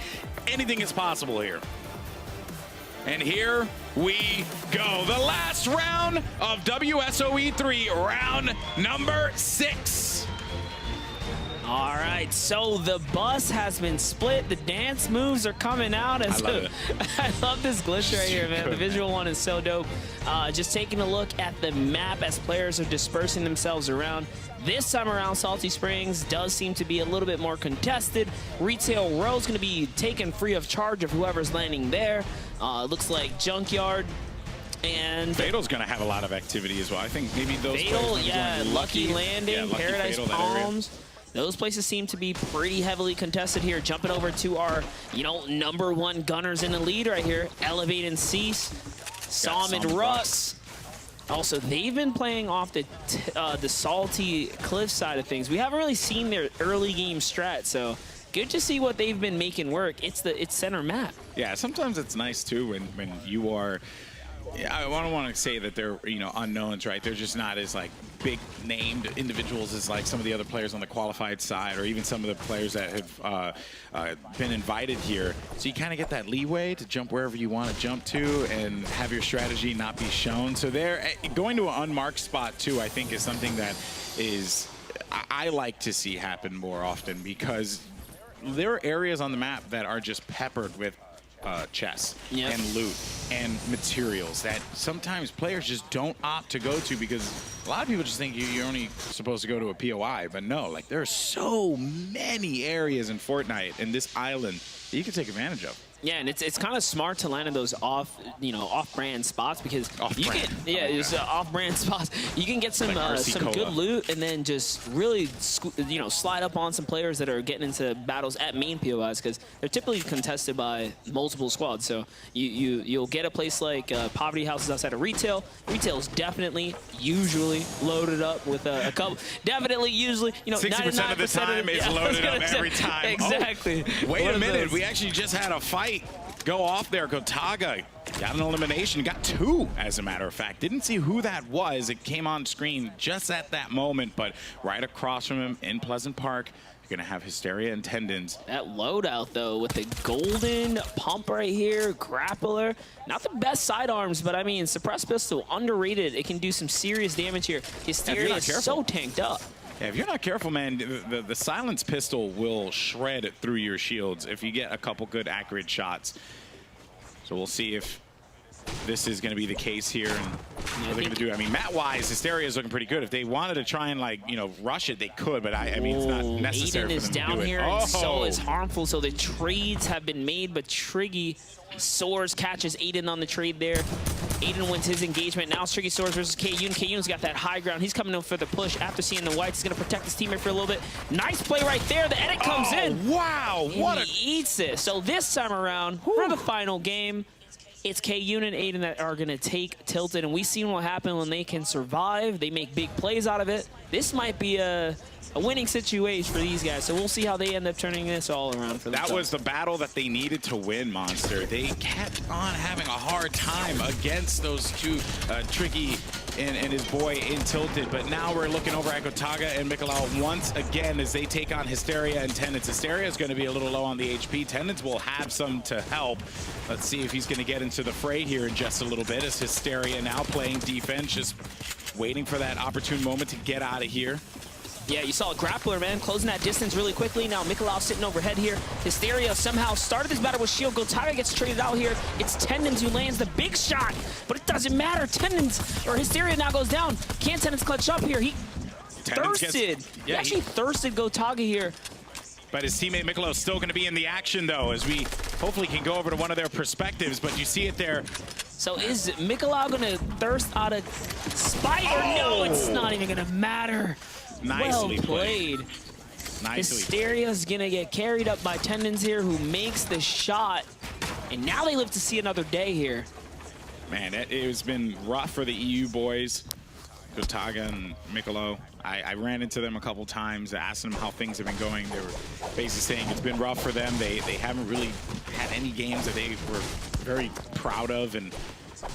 Anything is possible here. And here we go. The last round of WSOE 3, round number 6. All right, so the bus has been split. The dance moves are coming out. I love it. I love this glitch right here, man. The visual one is so dope. Just taking a look at the map as players are dispersing themselves around. This time around, Salty Springs does seem to be a little bit more contested. Retail Row is going to be taken free of charge of whoever's landing there. Looks like Junkyard. And Fatal's going to have a lot of activity as well. I think maybe those Fatal, yeah, Lucky Landing, Lucky Paradise Fatal, Palms. Those places seem to be pretty heavily contested here. Jumping over to our, number 1 gunners in the lead right here. Elevate and Cease, Som and Rux. Also, they've been playing off the Salty Cliff side of things. We haven't really seen their early game strat, so good to see what they've been making work. It's center map. Yeah, sometimes it's nice too when you are. I don't want to say that they're unknowns, right? They're just not as like big named individuals as like some of the other players on the qualified side, or even some of the players that have been invited here. So you kind of get that leeway to jump wherever you want to jump to and have your strategy not be shown. So they're going to an unmarked spot too. I think is something that I like to see happen more often, because there are areas on the map that are just peppered with chests and loot and materials that sometimes players just don't opt to go to, because a lot of people just think you're only supposed to go to a POI, but no, like there are so many areas in Fortnite and this island that you can take advantage of. Yeah, and it's kind of smart to land in those off-brand spots, because you can off-brand spots. You can get some good loot and then just really slide up on some players that are getting into battles at main POIs, because they're typically contested by multiple squads. So you'll get a place like Poverty Houses outside of Retail. Retail is definitely usually loaded up with a couple. Definitely usually 60% of the time it's loaded up every time. Exactly. Oh, wait a minute, we actually just had a fight go off there. Gotaga got an elimination, got 2 as a matter of fact. Didn't see who that was. It came on screen just at that moment, but right across from him in Pleasant Park, you're gonna have Hysteria and Tendons. That loadout though, with the golden pump right here, grappler, not the best sidearms, but I mean, suppressed pistol, underrated. It can do some serious damage here. Hysteria is so tanked up. Yeah, if you're not careful, man, the silence pistol will shred through your shields if you get a couple good accurate shots. So we'll see if this is going to be the case here and what they're going to do. I mean, map-wise, Hysteria is looking pretty good. If they wanted to try and rush it, they could, but I mean, it's not necessary Aiden for them is down to do here, it. and so is Harmful. So the trades have been made, but Triggy Soars catches Aiden on the trade there. Aiden wins his engagement. Now it's Triggy Soars versus KUn. KUn's got that high ground. He's coming in for the push after seeing the whites. He's going to protect his teammate for a little bit. Nice play right there. The edit comes in. Wow. And he eats it. So this time around, for the final game, it's KU and Aiden that are going to take Tilted, and we've seen what happens when they can survive. They make big plays out of it. This might be a winning situation for these guys, so we'll see how they end up turning this all around for them. That was the battle that they needed to win, Monster. They kept on having a hard time against those two, Tricky and his boy in Tilted, but now we're looking over at Gotaga and Mikolau once again as they take on Hysteria and Tendence. Hysteria is going to be a little low on the HP. Tendence will have some to help. Let's see if he's going to get into the fray here in just a little bit as Hysteria now playing defense, just waiting for that opportune moment to get out of here. Yeah, you saw a grappler, man, closing that distance really quickly. Now Mikolau sitting overhead here. Hysteria somehow started this battle with shield. Gotaga gets traded out here. It's Tendence who lands the big shot, but it doesn't matter. Tendence, or Hysteria now goes down. Can Tendence clutch up here? He thirsted. He actually thirsted Gotaga here. But his teammate Mikolau is still going to be in the action, though, as we hopefully can go over to one of their perspectives, but you see it there. So is Mikolau going to thirst out of spite, or no, it's not even going to matter. Nicely well played. Hysteria's going to get carried up by Tendence here, who makes the shot. And now they live to see another day here. Man, it has been rough for the EU boys, Gotaga and Mikolau. I ran into them a couple times, asking them how things have been going. They were basically saying it's been rough for them. They haven't really had any games that they were very proud of, and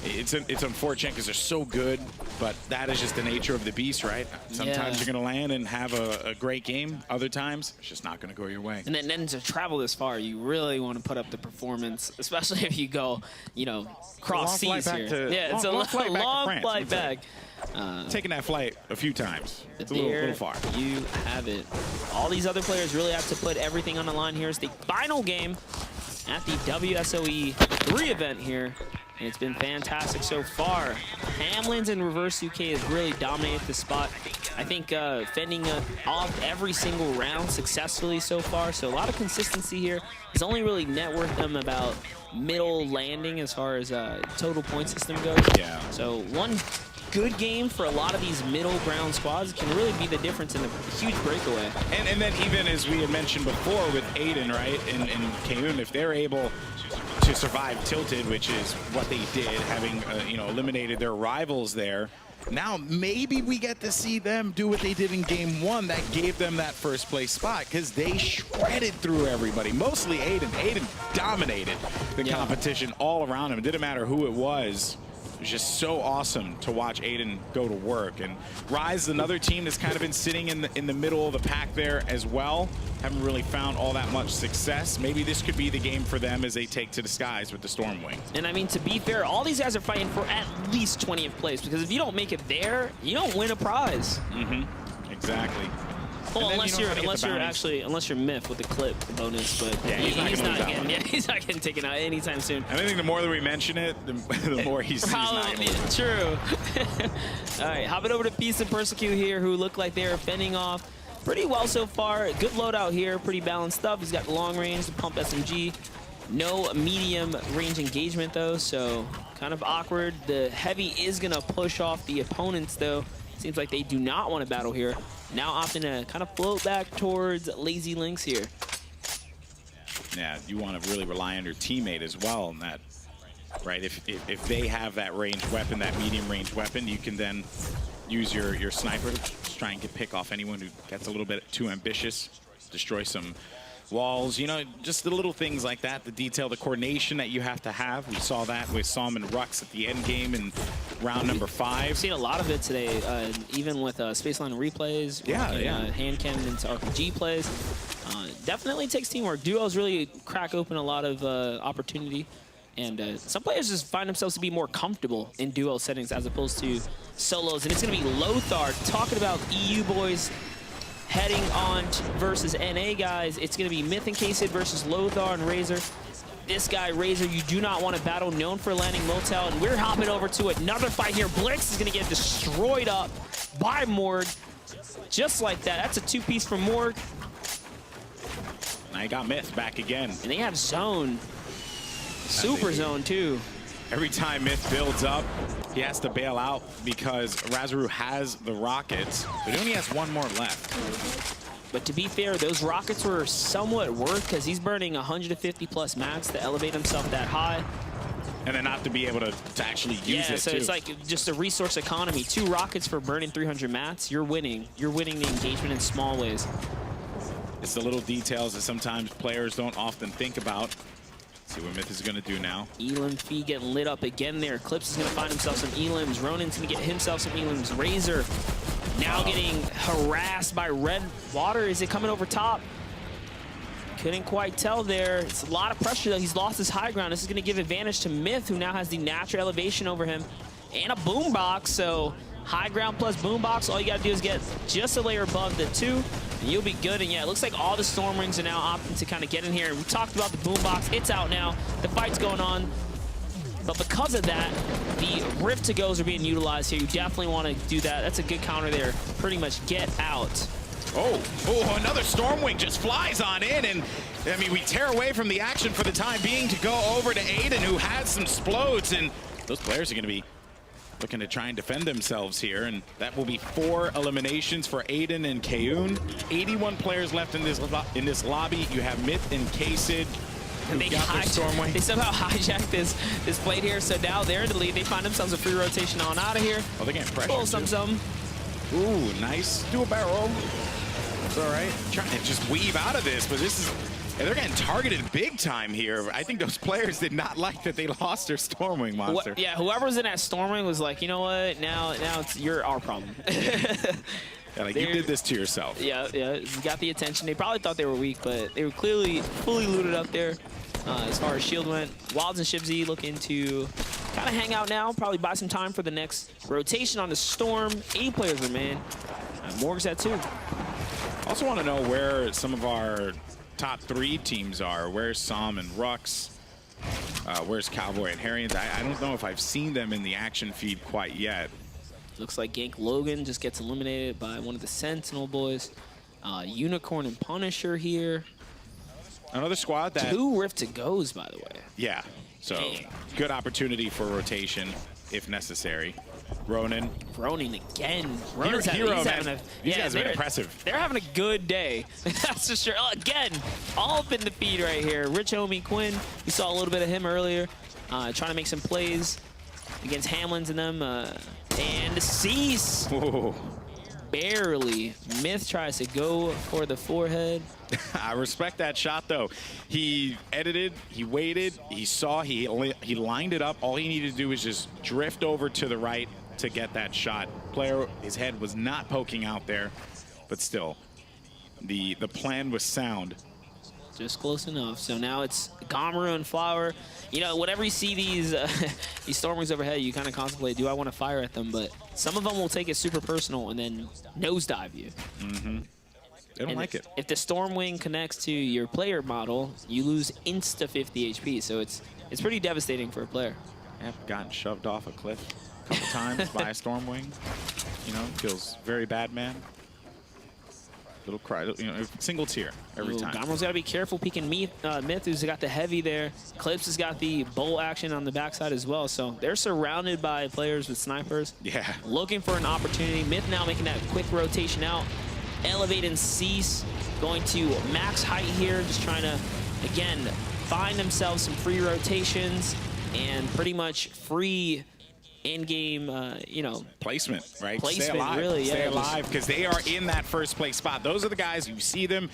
it's unfortunate because they're so good, but that is just the nature of the beast, right? Sometimes you're going to land and have a great game. Other times, it's just not going to go your way. And then to travel this far, you really want to put up the performance, especially if you go, you know, cross seas here. Yeah, it's a long flight back. Taking that flight a few times. It's a little far. You have it. All these other players really have to put everything on the line here. It's the final game at the WSOE 3 event here. And it's been fantastic so far. Hamlins and Reverse UK has really dominated the spot. I think fending off every single round successfully so far. So a lot of consistency here. It's only really networked them about middle landing as far as total point system goes. Yeah. So one good game for a lot of these middle ground squads can really be the difference in a huge breakaway. And then even as we had mentioned before with Aiden, right, and Kayun, if they're able to survive Tilted, which is what they did, having you know, eliminated their rivals there, now maybe we get to see them do what they did in game 1 that gave them that first place spot, because they shredded through everybody, mostly Aiden. Aiden dominated the competition all around him. It didn't matter who it was. It was just so awesome to watch Aiden go to work. And Rise, another team that's kind of been sitting in the middle of the pack there as well. Haven't really found all that much success. Maybe this could be the game for them as they take to the skies with the Stormwing. And I mean, to be fair, all these guys are fighting for at least 20th place, because if you don't make it there, you don't win a prize. Exactly. Well, unless you're Myth with the clip, the bonus, but yeah, he's not getting taken out anytime soon. I think the more that we mention it, the more he's not able to. True. All right, hopping over to Peace and Persecute here, who look like they're fending off pretty well so far. Good loadout here, pretty balanced stuff. He's got the long range, the pump SMG. No medium range engagement though, so kind of awkward. The heavy is gonna push off the opponents though. Seems like they do not want to battle here. Now opting to kind of float back towards Lazy Lynx here. Yeah, you want to really rely on your teammate as well in that, right? If they have that ranged weapon, that medium range weapon, you can then use your sniper to try and pick off anyone who gets a little bit too ambitious, destroy some walls, you know, just the little things like that, the detail, the coordination that you have to have. We saw that with Som and Rux at the end game in round number 5. I've seen a lot of it today, even with Spaceline replays, hand cannon into RPG plays. Definitely takes teamwork. Duos really crack open a lot of opportunity, and some players just find themselves to be more comfortable in duo settings as opposed to solos. And it's going to be Lothar talking about EU boys heading on versus NA guys. It's going to be Myth and K-Sid versus Lothar and Razor. This guy, Razor, you do not want to battle, known for landing Motel. And we're hopping over to another fight here. Blix is going to get destroyed up by Morg. Just like that. That's a 2-piece from Morg. Now you got Myth back again. And they have Zone. Super Zone, too. Every time Myth builds up, he has to bail out because Razaru has the rockets, but he only has one more left. But to be fair, those rockets were somewhat worth because he's burning 150 plus mats to elevate himself that high. And then not to be able to actually use it, so too. it's like just a resource economy. 2 rockets for burning 300 mats. You're winning. You're winning the engagement in small ways. It's the little details that sometimes players don't often think about. Let's see what Myth is going to do now. Elim Fee getting lit up again there. Clips is going to find himself some Elims. Ronan's going to get himself some Elims. Razor now getting harassed by Red Water. Is it coming over top? Couldn't quite tell there. It's a lot of pressure, though. He's lost his high ground. This is going to give advantage to Myth, who now has the natural elevation over him. And a boombox, so high ground plus boombox. All you got to do is get just a layer above the 2, and you'll be good. And yeah, it looks like all the Stormwings are now opting to kind of get in here. We talked about the boombox. It's out now. The fight's going on. But because of that, the Rift to Goes are being utilized here. You definitely want to do that. That's a good counter there. Pretty much get out. Oh, another Stormwing just flies on in, and I mean, we tear away from the action for the time being to go over to Aiden, who has some explodes, and those players are going to be looking to try and defend themselves here, and that will be 4 eliminations for Aiden and Kayun. 81 players left in this lobby. You have Myth and K-Sid. And they somehow hijacked this plate here, so now they're in the lead. They find themselves a free rotation on out of here. Oh, they're getting pressure. Pull some. Ooh, nice. Do a barrel. It's all right. Trying to just weave out of this, but this is... And they're getting targeted big time here. I think those players did not like that they lost their Stormwing monster. Yeah, whoever was in that Stormwing was like, you know what? Now you're our problem. Yeah, like you did this to yourself. Yeah, you got the attention. They probably thought they were weak, but they were clearly fully looted up there as far as shield went. Wilds and Shibzy looking to kind of hang out now, probably buy some time for the next rotation on the Storm. 8 players remain. Morg's at 2. Also want to know where some of our top 3 teams are. Where's Som and Rux? Where's Cowboy and Harrians? I don't know if I've seen them in the action feed quite yet. Looks like Gank Logan just gets eliminated by one of the Sentinel boys. Unicorn and Punisher here. Another squad that... 2 Rift to Goes, by the way. Yeah, so good opportunity for rotation if necessary. Ronan again. Ronan's having these guys have been impressive. They're having a good day. That's for sure. Again, all up in the feed right here. Rich Homie Quinn, we saw a little bit of him earlier, trying to make some plays against Hamlins and them. And Cease. Whoa. Barely. Myth tries to go for the forehead. I respect that shot, though. He edited, he waited, he saw, he lined it up. All he needed to do was just drift over to the right to get that shot. Player, his head was not poking out there, but still, the plan was sound. Just close enough. So now it's Gomaru and Flower. You know, whenever you see these these Stormwings overhead, you kind of contemplate, do I want to fire at them? But some of them will take it super personal and then nosedive you. Mm-hmm. They don't like it. If the Stormwing connects to your player model, you lose insta 50 HP. So it's pretty devastating for a player. I've gotten shoved off a cliff a couple times by a Stormwing. You know, feels very bad, man. Little cry, you know, single tear every time. Gomaru's got to be careful peeking Myth, who's got the heavy there. Clips has got the bolt action on the backside as well. So they're surrounded by players with snipers. Yeah. Looking for an opportunity. Myth now making that quick rotation out. Elevate and Cease going to max height here. Just trying to, again, find themselves some free rotations and pretty much free in-game, you know, placement, right? Placement, stay alive, really, stay yeah, alive, because they are in that first place spot. Those are the guys, you see them,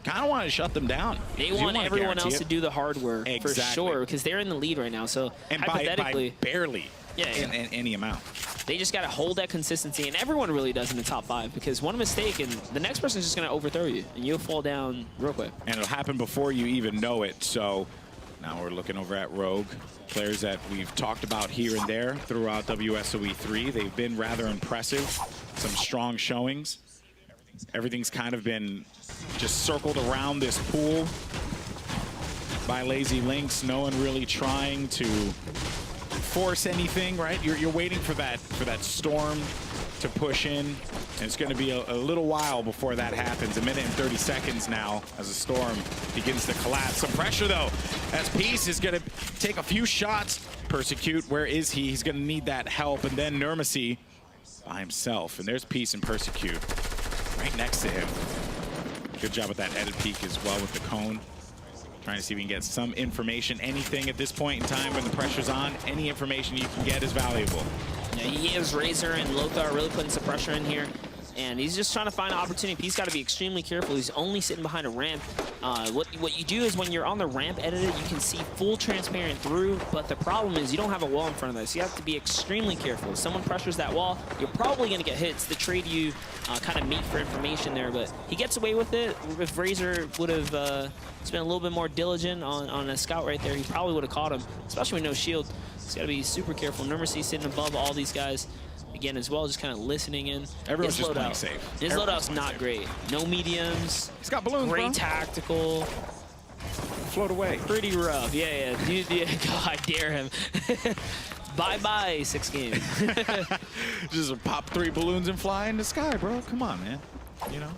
kind of want to shut them down. They want everyone else to do the hard work, for sure, because they're in the lead right now. So and hypothetically, by barely, yeah, in any amount. They just got to hold that consistency, and everyone really does in the top 5, because one mistake and the next person's just going to overthrow you, and you'll fall down real quick. And it'll happen before you even know it. So now we're looking over at Rogue. Players that we've talked about here and there throughout WSOE 3. They've been rather impressive. Some strong showings. Everything's kind of been just circled around this pool by Lazy Lynx. No one really trying to force anything, right? You're waiting for that storm to push in, and it's going to be a little while before that happens. 1 minute and 30 seconds now as the storm begins to collapse. Some pressure, though, as Peace is going to take a few shots. Persecute, where is he? He's going to need that help. And then Nurmacy by himself. And there's Peace and Persecute right next to him. Good job with that edit peek as well with the cone. Trying to see if we can get some information, anything at this point in time when the pressure's on. Any information you can get is valuable. Yeah, he is Razor and Lothar really putting some pressure in here. And he's just trying to find an opportunity. He's got to be extremely careful. He's only sitting behind a ramp. What you do is when you're on the ramp editor, you can see full transparent through, but the problem is you don't have a wall in front of this. You have to be extremely careful. If someone pressures that wall, you're probably going to get hit. It's the trade you kind of meet for information there, but he gets away with it. If Razor would have been a little bit more diligent on a scout right there, he probably would have caught him, especially with no shield. He's got to be super careful. Numeracy sitting above all these guys. Again, as well, just kind of listening in. Everyone's just playing safe. His loadout's not great. No mediums. He's got balloons, Great bro. Tactical. Float away. Pretty rough. Yeah. Dude, yeah. God, I dare him. Bye-bye, 6 games. Just pop 3 balloons and fly in the sky, bro. Come on, man. You know?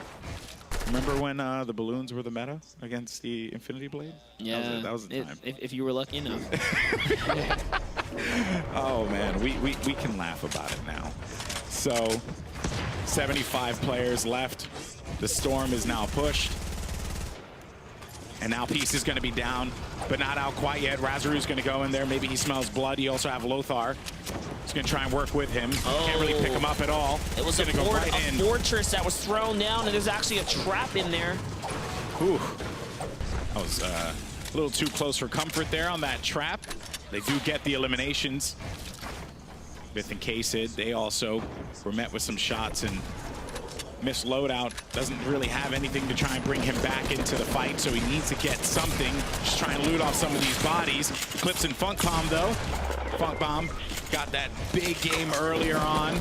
Remember when the balloons were the meta against the Infinity Blade? Yeah. That was the time. If you were lucky enough. Oh, man. We can laugh about it now. So, 75 players left. The Storm is now pushed. And now Peace is going to be down, but not out quite yet. Razaru's going to go in there. Maybe he smells blood. You also have Lothar. He's going to try and work with him. Can't really pick him up at all. It was a fortress that was thrown down, and there's actually a trap in there. Ooh. That was a little too close for comfort there on that trap. They do get the eliminations. Myth and K-Sid, they also were met with some shots, and Miss Loadout doesn't really have anything to try and bring him back into the fight, so he needs to get something. Just try and loot off some of these bodies. Clips and Funk Bomb, though. Funk Bomb got that big game earlier on.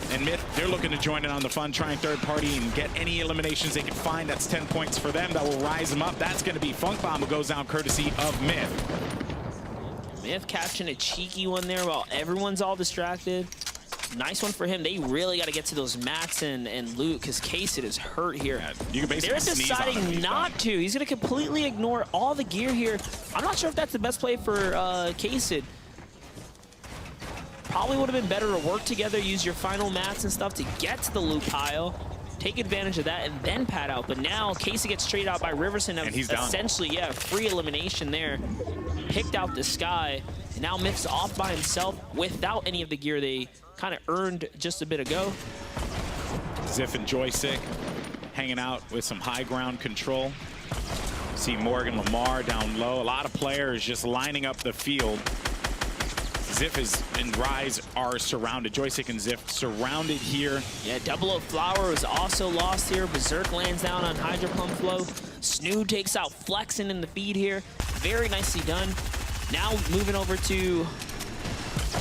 And Myth, they're looking to join in on the fun, try and third party and get any eliminations they can find. That's 10 points for them. That will rise them up. That's going to be Funk Bomb, who goes down courtesy of Myth. Myth catching a cheeky one there while everyone's all distracted. Nice one for him. They really got to get to those mats and loot because K-Sid is hurt here. Yeah, you can basically They're deciding not to. He's going to completely ignore all the gear here. I'm not sure if that's the best play for K-Sid. Probably would have been better to work together, use your final mats and stuff to get to the loot pile, take advantage of that, and then pad out. But now K-Sid gets traded out by Riverson. And he's down. Essentially, yeah, free elimination there. Picked out the sky. And now Myth's off by himself without any of the gear they kind of earned just a bit ago. Ziff and Joystick hanging out with some high ground control. See Morgan Lamar down low. A lot of players just lining up the field. Ziff and Rise are surrounded. Joystick and Ziff surrounded here. Yeah, Double O Flower was also lost here. Berserk lands down on Hydro Pump Flow. Snoo takes out Flexin in the feed here. Very nicely done. Now moving over to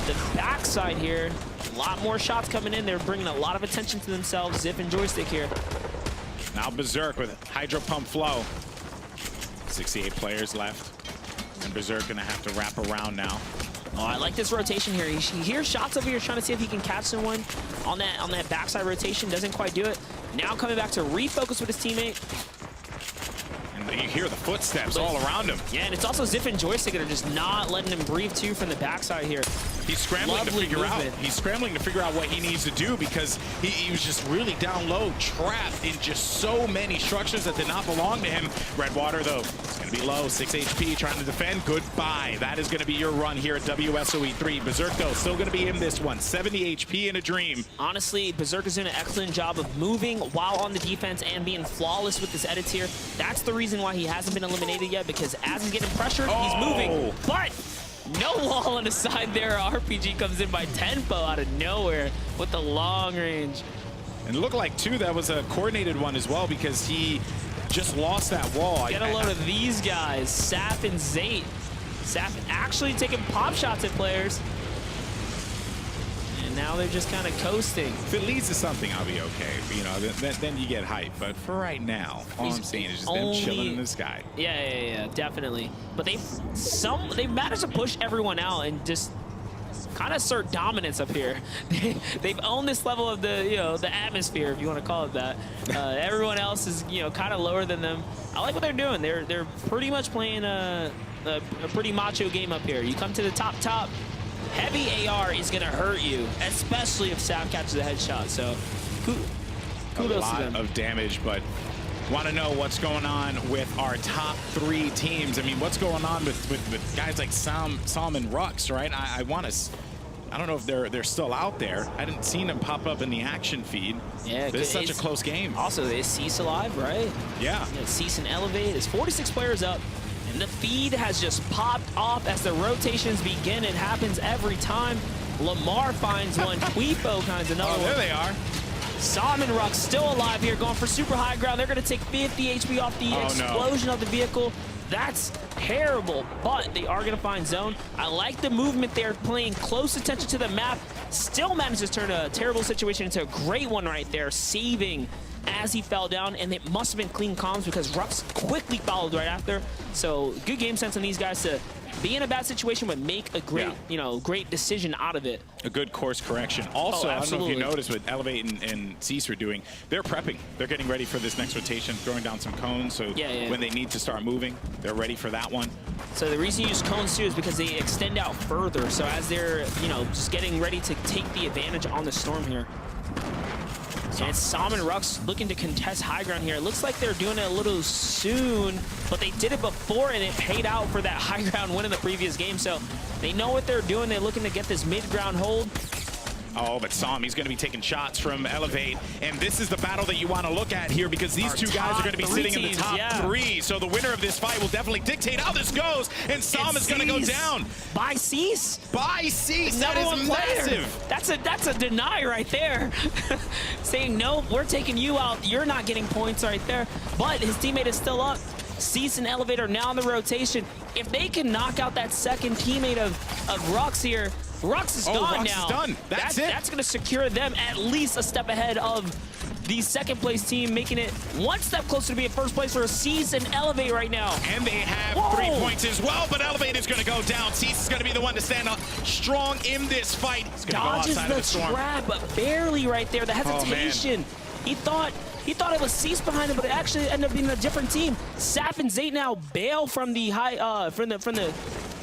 the backside here. A lot more shots coming in. They're bringing a lot of attention to themselves. Ziff and Joystick here. Now Berserk with Hydro Pump Flow. 68 players left. And Berserk gonna have to wrap around now. Oh, I like this rotation here. He hears shots over here, trying to see if he can catch someone on that backside rotation. Doesn't quite do it. Now coming back to refocus with his teammate. And you hear the footsteps all around him. Yeah, and it's also Ziff and Joystick that are just not letting him breathe too from the backside here. He's scrambling to figure out. He's scrambling to figure out what he needs to do because he was just really down low, trapped in just so many structures that did not belong to him. Redwater, though, it's going to be low. 6 HP, trying to defend. Goodbye. That is going to be your run here at WSOE 3. Berserk, though, still going to be in this one. 70 HP in a dream. Honestly, Berserk is doing an excellent job of moving while on the defense and being flawless with his edits here. That's the reason why he hasn't been eliminated yet, because as he's getting pressured, he's moving. But no wall on the side there. RPG comes in by tempo out of nowhere with the long range. And it looked like, too, that was a coordinated one as well because he just lost that wall. Get a load of these guys, Sap and Zate. Sap actually taking pop shots at players. And now they're just kind of coasting. If it leads to something, I'll be okay. You know, then you get hype. But for right now, all I'm saying is just them chilling in the sky. Yeah, definitely. But they've managed to push everyone out and just kind of assert dominance up here. They've owned this level of the atmosphere, if you want to call it that. Everyone else is kind of lower than them. I like what they're doing. They're pretty much playing a pretty macho game up here. You come to the top. Heavy AR is going to hurt you, especially if Sap catches a headshot. So kudos to them. A lot of damage, but want to know what's going on with our top 3 teams. I mean, what's going on with guys like Sam and Rux, right? I don't know if they're still out there. I didn't see them pop up in the action feed. Yeah, this is such a close game. Also, is Cease alive, right? Yeah. Cease and Elevate is 46 players up. And the feed has just popped off as the rotations begin. It happens every time. Lamar finds one. Quifo finds another one. There they are. Sam and Rux still alive here, going for super high ground. They're going to take 50 HP off the explosion of the vehicle. That's terrible, but they are going to find zone. I like the movement there, playing close attention to the map. Still manages to turn a terrible situation into a great one right there, saving as he fell down, and it must have been clean comms because Rux quickly followed right after. So good game sense on these guys to be in a bad situation but make a great, great decision out of it. A good course correction. Also, I don't know if you noticed what Elevate and Cease are doing. They're prepping. They're getting ready for this next rotation, throwing down some cones. So when they need to start moving, they're ready for that one. So the reason you use cones too is because they extend out further. So as they're, just getting ready to take the advantage on the storm here. And it's Sam and Rux looking to contest high ground here. It looks like they're doing it a little soon, but they did it before and it paid out for that high ground win in the previous game. So they know what they're doing. They're looking to get this mid-ground hold. Oh, but Sam, he's going to be taking shots from Elevate. And this is the battle that you want to look at here because these two guys are going to be sitting in the top 3. So the winner of this fight will definitely dictate how this goes. And Sam is going to go down. By Cease? By Cease. That is massive. That's a deny right there. Saying, no, we're taking you out. You're not getting points right there. But his teammate is still up. Cease and Elevate are now in the rotation. If they can knock out that second teammate of Rux here, Rux is gone now. Rux is done. That's it. That's going to secure them at least a step ahead of the second place team, making it one step closer to being first place for Cease and Elevate right now. And they have 3 points as well, but Elevate is going to go down. Cease is going to be the one to stand up strong in this fight. He's going to go outside of the storm. Trap, but barely right there. The hesitation. He thought it was Cease behind him, but it actually ended up being a different team. Saf and Zayt now bail from the high, from the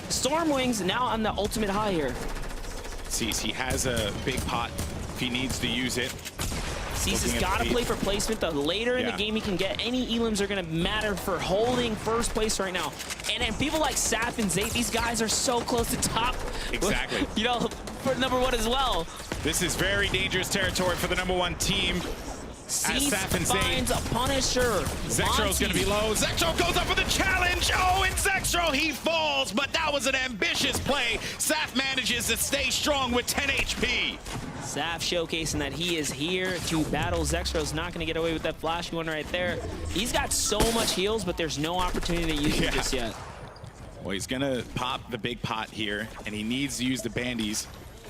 storm wings. Now on the ultimate high here. Cease, he has a big pot if he needs to use it. Cease has got to play for placement. The later in the game he can get, any elims are going to matter for holding first place right now. And then people like Saf and Zayt, these guys are so close to top. Exactly. For #1 as well. This is very dangerous territory for the #1 team. Cease finds a Punisher. Zexro's going to be low. Zexro goes up for the challenge. Oh, and Zexro, he falls, but that was an ambitious play. Saf manages to stay strong with 10 HP. Saf showcasing that he is here to battle. Zexro's not going to get away with that flashy one right there. He's got so much heals, but there's no opportunity to use it just yet. Well, he's going to pop the big pot here, and he needs to use the bandies.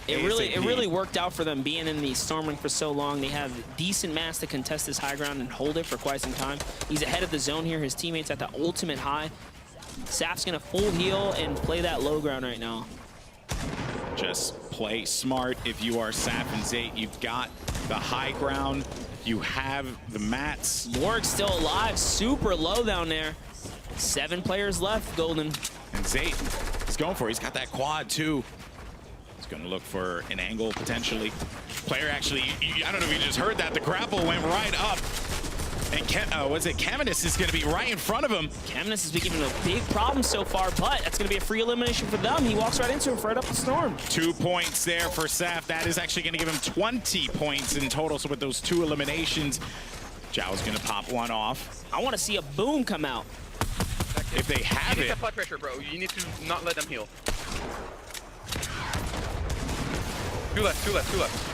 It really worked out for them being in the Stormwind for so long. They have decent mass to contest this high ground and hold it for quite some time. He's ahead of the zone here. His teammates at the ultimate high. Saf's going to full heal and play that low ground right now. Just play smart if you are Saf and Zayt. You've got the high ground. You have the mats. Morg's still alive. Super low down there. 7 players left, Golden. And Zayt, he's going for it. He's got that quad, too. Going to look for an angle potentially. Player actually, I don't know if you just heard that, the grapple went right up. And Caminus is going to be right in front of him. Caminus has been given a big problem so far, but that's going to be a free elimination for them. He walks right into him, right up the storm. 2 points there for Saf. That is actually going to give him 20 points in total. So with those 2 eliminations, Zhao's going to pop one off. I want to see a boom come out. If they have you need it. that pot pressure, bro. You need to not let them heal. 2 left, 2 left, 2 left.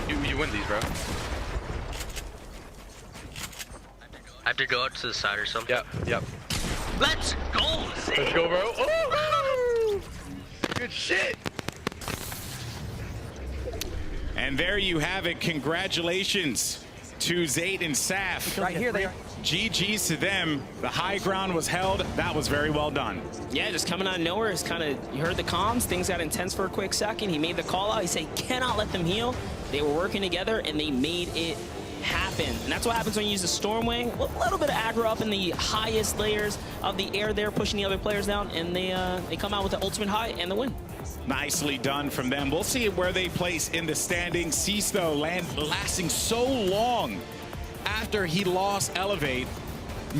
You win these, bro. I have to go out to the side or something? Yep. Let's go, Zay. Let's go, bro. Oh, good shit. And there you have it. Congratulations to Zayt and Saf. Right here they are. GG's to them. The high ground was held. That was very well done. Yeah, just coming out of nowhere. It's kind of, you heard the comms. Things got intense for a quick second. He made the call out. He said, cannot let them heal. They were working together, and they made it happen. And that's what happens when you use the Stormwing. A little bit of aggro up in the highest layers of the air there, pushing the other players down, and they come out with the ultimate high and the win. Nicely done from them. We'll see where they place in the standings. Cease, though, lasting so long after he lost Elevate.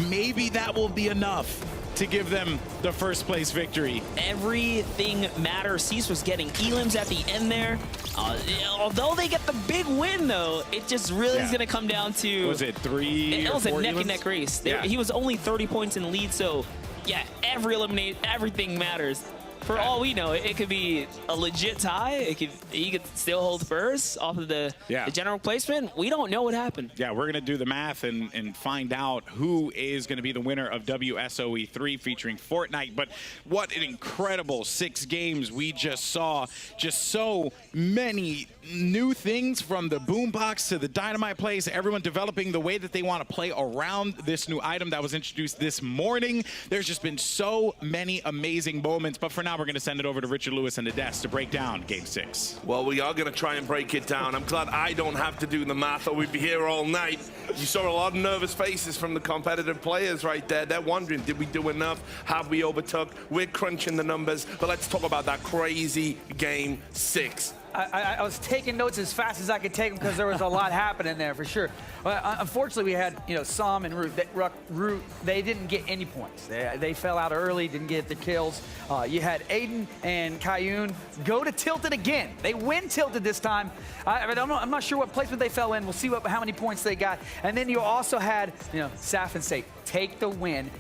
Maybe that will be enough to give them the first place victory. Everything matters. Cease was getting elims at the end there. Although they get the big win, though, it just really is going to come down to... Was it 3 It or was 4 a neck elims? and neck race. Yeah. He was only 30 points in the lead, so yeah, everything matters. For all we know, it could be a legit tie. He could still hold first off of the general placement. We don't know what happened. Yeah, we're going to do the math and find out who is going to be the winner of WSOE 3 featuring Fortnite. But what an incredible 6 games we just saw. Just so many new things, from the boombox to the dynamite plays, everyone developing the way that they want to play around this new item that was introduced this morning. There's just been so many amazing moments. But for now, we're going to send it over to Richard Lewis and the desk to break down Game 6. Well, we are going to try and break it down. I'm glad I don't have to do the math, or we'd be here all night. You saw a lot of nervous faces from the competitive players right there. They're wondering, did we do enough? Have we overtook? We're crunching the numbers. But let's talk about that crazy Game 6. I was taking notes as fast as I could take them because there was a lot happening there for sure. Unfortunately, we had Sam and Root. They didn't get any points. They fell out early, didn't get the kills. You had Aiden and Kayun go to Tilted again. They win Tilted this time. I'm not sure what placement they fell in. We'll see how many points they got. And then you also had Saf and Sate take the win.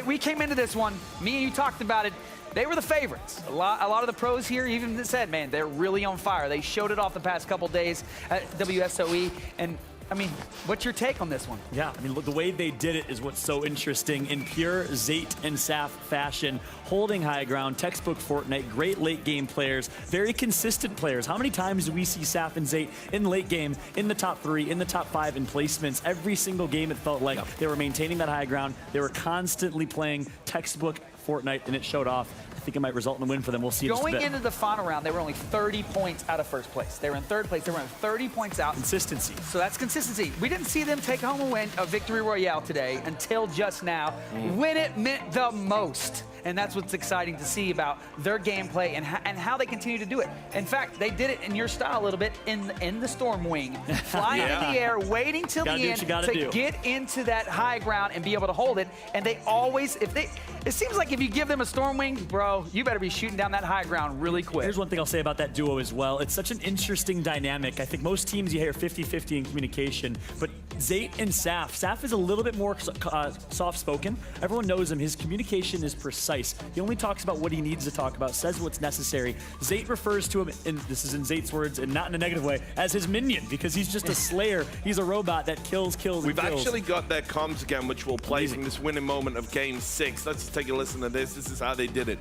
We came into this one. Me and you talked about it. They were the favorites. A lot of the pros here even said, man, they're really on fire. They showed it off the past couple days at WSOE. And, I mean, what's your take on this one? Yeah, I mean, look, the way they did it is what's so interesting. In pure Zate and Saf fashion, holding high ground, textbook Fortnite, great late game players, very consistent players. How many times do we see Saf and Zate in late game, in the top 3, in the top 5 in placements? Every single game it felt like they were maintaining that high ground. They were constantly playing textbook Fortnite, and it showed off. I think it might result in a win for them. We'll see. Going into the final round, they were only 30 points out of first place. They were in third place. They were 30 points out. Consistency. So that's consistency. We didn't see them take home a victory royale today until just now, when it meant the most. And that's what's exciting to see about their gameplay and how they continue to do it. In fact, they did it in your style a little bit in the Stormwing. Flying in the air, waiting till the end to get into that high ground and be able to hold it. And they always, it seems like if you give them a Stormwing, bro, you better be shooting down that high ground really quick. Here's one thing I'll say about that duo as well. It's such an interesting dynamic. I think most teams you hear 50-50 in communication, but Zate and Saf is a little bit more soft-spoken. Everyone knows him. His communication is precise. He only talks about what he needs to talk about, says what's necessary. Zate refers to him, and this is in Zate's words and not in a negative way, as his minion, because he's just a slayer. He's a robot that kills, We've actually got their comms again, which will play from this winning moment of Game 6. Let's take a listen to this. This is how they did it.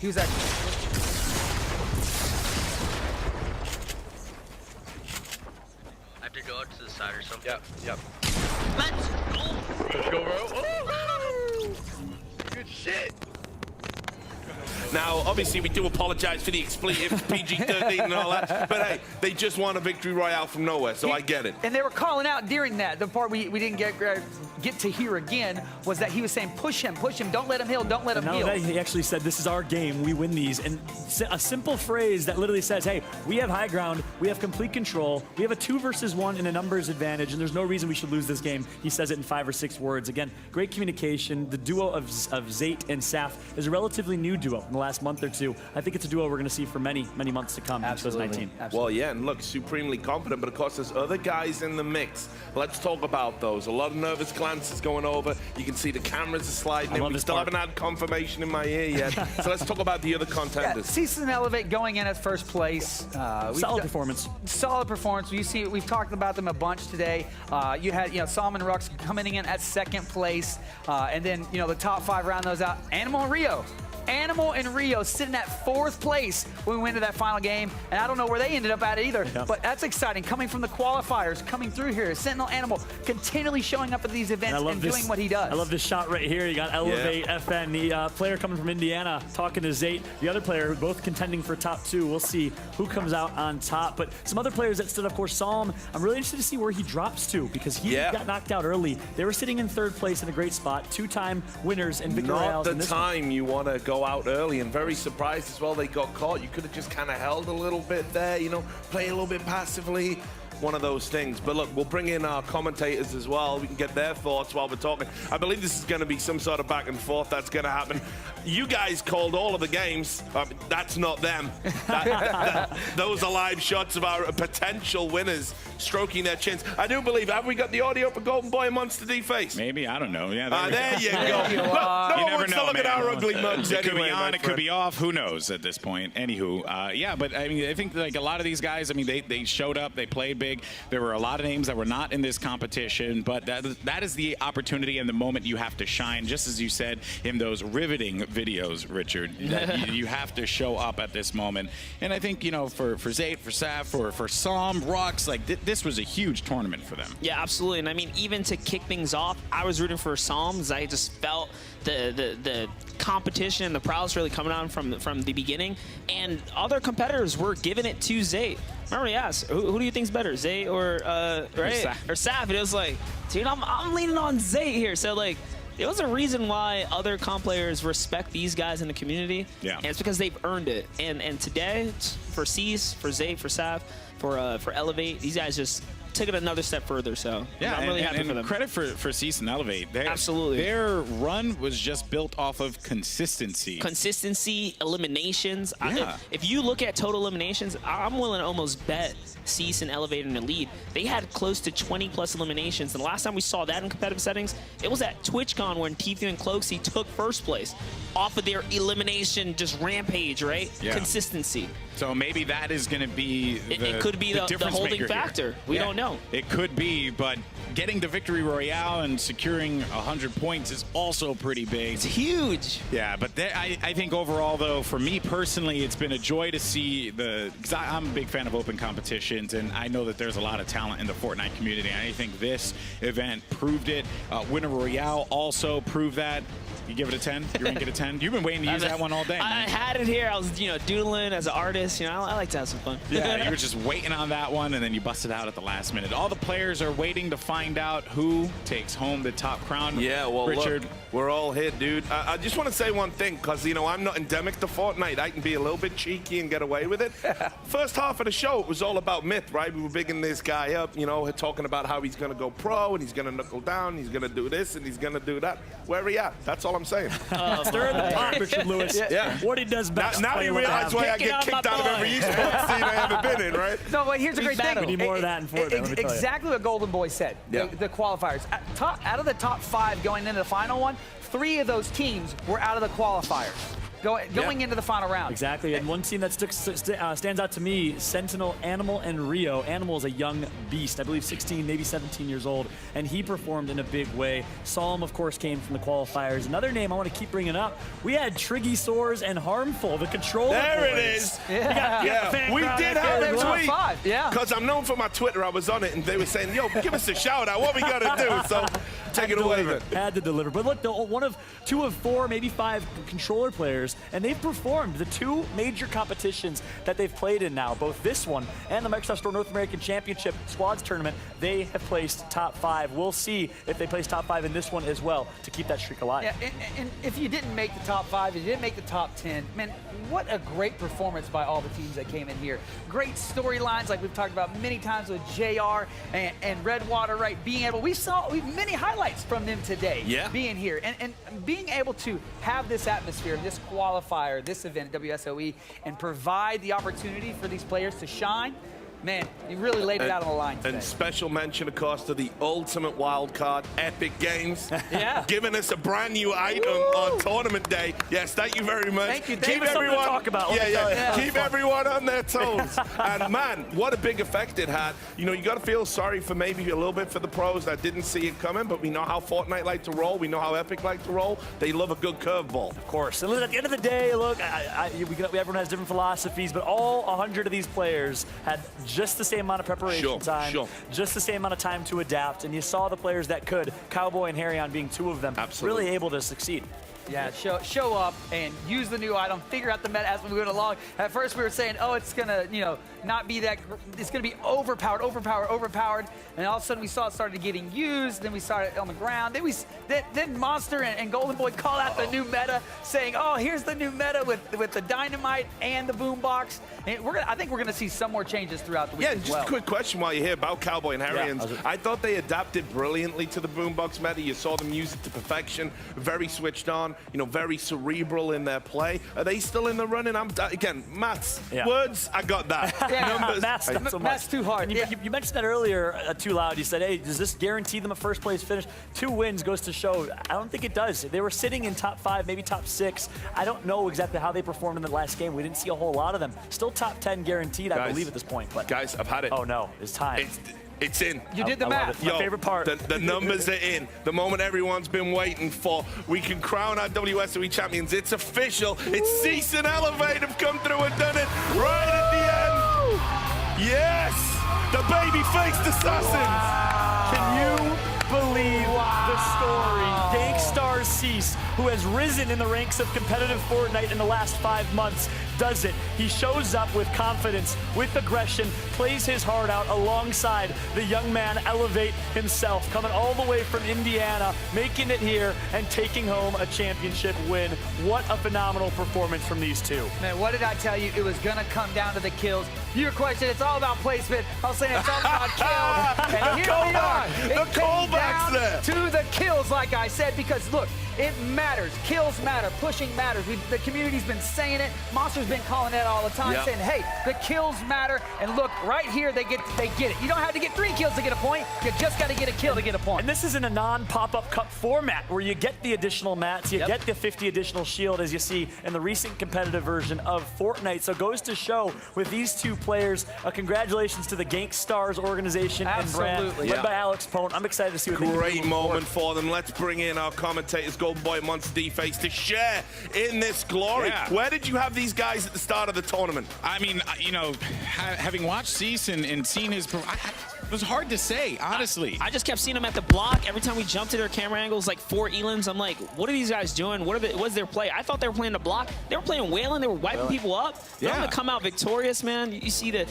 He was actually... I have to go out to the side or something. Yep. Let's go! Let's go, bro. Oh, good shit. Now, obviously, we do apologize for the expletives, PG-13 and all that, but hey, they just won a victory royale from nowhere, so I get it. And they were calling out during that. The part we didn't get to hear again was that he was saying, push him, don't let him heal, don't let him heal. He actually said, this is our game, we win these. And a simple phrase that literally says, hey, we have high ground, we have complete control, we have a 2 versus 1 in a numbers advantage, and there's no reason we should lose this game. He says it in 5 or 6 words. Again, great communication. The duo of Zate and Saf is a relatively new duo in the last month or two. I think it's a duo we're going to see for many, many months to come in 2019. Well, yeah, and look, supremely confident, but of course there's other guys in the mix. Let's talk about those. A lot of nervous glances going over. You can see the cameras are sliding in. We still haven't had confirmation in my ear yet. So let's talk about the other contenders. Cease and Elevate going in at first place. Solid performance. Solid performance. We've talked about them a bunch today. You had Sam and Rux coming in at second place. And then the top 5 round those out. Animal and Rio. Animal and Rio sitting at 4th place when we went to that final game, and I don't know where they ended up at either, but that's exciting. Coming from the qualifiers, coming through here, Sentinel Animal continually showing up at these events and doing what he does. I love this shot right here. You got Elevate, FN, the player coming from Indiana, talking to Zate, the other player, both contending for top 2. We'll see who comes out on top. But some other players that stood up, of course, Psalm, I'm really interested to see where he drops to, because he got knocked out early. They were sitting in 3rd place in a great spot, 2-time winners in Victory Royales. Not the time you want to go out early, and very surprised as well they got caught. You could have just kind of held a little bit there, you know, play a little bit passively. One of those things. But look, we'll bring in our commentators as well. We can get their thoughts while we're talking. I believe this is going to be some sort of back and forth that's going to happen. You guys called all of the games. That's not them. Those are live shots of our potential winners stroking their chins. I do believe, have we got the audio for Golden Boy and Monster D Face? Maybe, I don't know. Yeah, there you go. No one wants to look at our ugly mugs It could anyway, be on, my it could friend. be off. Who knows at this point? Anywho, yeah, but I mean, I think like a lot of these guys, I mean, they showed up, they played big. There were a lot of names that were not in this competition, but that is the opportunity and the moment you have to shine, just as you said in those riveting videos, Richard. That you have to show up at this moment. And I think, you know, for Zate, for Saf, for Psalm, Rux, like this was a huge tournament for them. Yeah, absolutely. And I mean, even to kick things off, I was rooting for Psalms. I just felt the competition and the prowess really coming on from the beginning, and other competitors were giving it to Zate. Remember, he asked, who do you think's better, Zate or Saf? And it was like, dude, I'm leaning on Zate here. So like, there was a reason why other comp players respect these guys in the community. Yeah. And it's because they've earned it. And today, for Cease, for Zate, for Saf, for Elevate, these guys just took it another step further, so yeah, I'm really happy for them. Credit for Cease and Elevate. Absolutely. Their run was just built off of consistency. Consistency, eliminations. Yeah. If you look at total eliminations, I'm willing to almost bet Cease and Elevate in the lead. They had close to 20+ eliminations. And the last time we saw that in competitive settings, it was at TwitchCon when Tfue and Cloaksy took 1st place off of their elimination just rampage, right? Yeah. Consistency. So maybe that is going to be it could be the holding factor. We don't know. It could be, but getting the Victory Royale and securing 100 points is also pretty big. It's huge. Yeah, but I think overall, though, for me personally, it's been a joy to see because I'm a big fan of open competitions, and I know that there's a lot of talent in the Fortnite community, and I think this event proved it. Winter Royale also proved that. You give it a 10? You rank it a 10? You've been waiting to use that one all day, man. I had it here. I was, doodling as an artist. I like to have some fun. Yeah, you were just waiting on that one, and then you busted out at the last minute. All the players are waiting to find out who takes home the top crown. Yeah, well, Richard, look, we're all here, dude. I just want to say one thing, because, I'm not endemic to Fortnite. I can be a little bit cheeky and get away with it. First half of the show, it was all about myth, right? We were bigging this guy up, talking about how he's going to go pro, and he's going to knuckle down, he's going to do this, and he's going to do that. Where are he at? That's all I'm saying. Stir the pot, Richard Lewis. Yeah. What he does best. Now you realize why I get kicked out of every esports scene I ever been in, right? No, but here's a great thing. We need more of that in Fortnite. Exactly what Golden Boy said. Yeah. The qualifiers. Out of the top 5 going into the final one, 3 of those teams were out of the qualifiers. Going into the final round. Exactly, and one team that stands out to me, Sentinel, Animal, and Rio. Animal is a young beast, I believe 16, maybe 17 years old, and he performed in a big way. Psalm, of course, came from the qualifiers. Another name I want to keep bringing up, we had Triggy Soars and Harmful, the controller There boys. it is. Yeah. We did have a tweet. Yeah. Because I'm known for my Twitter. I was on it, and they were saying, yo, give us a shout out. What we got to do? So take it away, then. Had to deliver. But look, 2 of 4, maybe 5 controller players, and they've performed the 2 major competitions that they've played in now, both this one and the Microsoft Store North American Championship Squads Tournament. They have placed top 5. We'll see if they place top 5 in this one as well to keep that streak alive. Yeah, and if you didn't make the top 5, if you didn't make the top 10, man, what a great performance by all the teams that came in here. Great storylines, like we've talked about many times with JR and Redwater, right? We saw many highlights from them today. Yeah. Being here and being able to have this atmosphere, this qualifier, this event, WSOE, and provide the opportunity for these players to shine. Man, you really laid it out on the line today. And special mention, of course, to the ultimate wild card, Epic Games. Yeah. Giving us a brand new item on tournament day. Yes, thank you very much. Thank you. Keep Something to talk about. Keep everyone on their toes. And man, what a big effect it had. You know, you got to feel sorry for maybe a little bit for the pros that didn't see it coming, but we know how Fortnite like to roll. We know how Epic like to roll. They love a good curveball. Of course. And at the end of the day, look, everyone has different philosophies, but all 100 of these players had just the same amount of preparation time, just the same amount of time to adapt, and you saw the players that could, Cowboy and Harryon being two of them, really able to succeed. Yeah, show up and use the new item, figure out the meta as we went along. At first we were saying, oh, it's gonna, not be that, it's gonna be overpowered, and all of a sudden we saw it started getting used, then we saw it on the ground, then Monster and Golden Boy call out the new meta, saying, oh, here's the new meta with the dynamite and the boombox. And I think we're gonna see some more changes throughout the week as well. Just a quick question while you're here about Cowboy and Harryons. I thought they adapted brilliantly to the boombox meta. You saw them use it to perfection, very switched on, very cerebral in their play. Are they still in the running? Again, maths, words, I got that. Numbers, maths, not so much. Maths too hard. You mentioned that earlier too loud. You said, hey, does this guarantee them a first place finish? 2 wins goes to show. I don't think it does. They were sitting in top 5, maybe top 6. I don't know exactly how they performed in the last game. We didn't see a whole lot of them. Still top 10 guaranteed, I believe, at this point. But guys, I've had it. Oh, no. It's time. It's in. You did the math. My favorite part. The numbers are in. The moment everyone's been waiting for. We can crown our WSOE champions. It's official. It's Cease and Elevate have come through and done it right at the end. Yes! The baby-faced assassins. Can you believe the story? Gangstar Cease, who has risen in the ranks of competitive Fortnite in the last 5 months, does it. He shows up with confidence, with aggression, plays his heart out alongside the young man Elevate himself, coming all the way from Indiana, making it here and taking home a championship win. What a phenomenal performance from these two. Man, what did I tell you? It was going to come down to the kills. Your question, it's all about placement. I was saying it's all about kills. And here we are. It came down to the kills, like I said, because look, it matters. Kills matter. Pushing matters. The community's been saying it. Monster's been calling it all the time, saying, hey, the kills matter. And look, right here, they get it. You don't have to get 3 kills to get a point. You just got to get a kill to get a point. And this is in a non-pop-up cup format where you get the additional mats, you get the 50 additional shield, as you see in the recent competitive version of Fortnite. So it goes to show with these two players, congratulations to the Gankstars organization and brand, led by Alex Pone. I'm excited to see what they can do. Great moment for them. Let's bring in our commentators, Golden Boy and Monster D-Face, to share in this glory. Where did you have these guys at the start of the tournament? I mean, having watched Cease and seen his... It was hard to say, honestly. I just kept seeing them at the block. Every time we jumped to their camera angles, like 4 Elans, I'm like, what are these guys doing? What's their play? I thought they were playing the block. They were playing whaling. They were wiping people up. They're going to come out victorious, man. You see the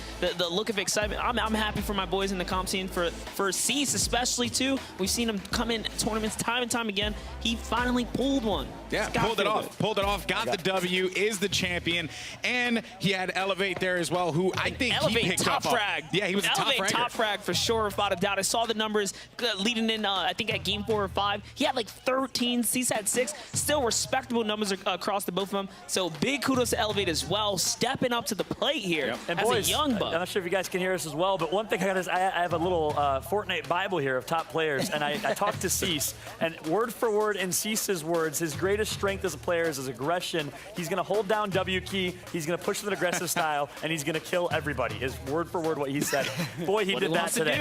look of excitement. I'm happy for my boys in the comp scene, for Cease especially, too. We've seen him come in tournaments time and time again. He finally pulled one. Yeah, pulled it off, got the W, is the champion, and he had Elevate there as well, who I think Elevate he picked top up frag. Yeah, he was a top fragger. Top frag for sure, without a doubt. I saw the numbers leading in, I think at game 4 or 5. He had like 13, Cease had 6. Still respectable numbers across the both of them. So big kudos to Elevate as well, stepping up to the plate here And as boys, a young buck. I'm not sure if you guys can hear us as well, but one thing I got is I have a little Fortnite Bible here of top players, and I talked to Cease, and word for word in Cease's words, his greatest strength as a player is his aggression. He's going to hold down W key, he's going to push with an aggressive style, and he's going to kill everybody. His word for word what he said. Boy, he did that today.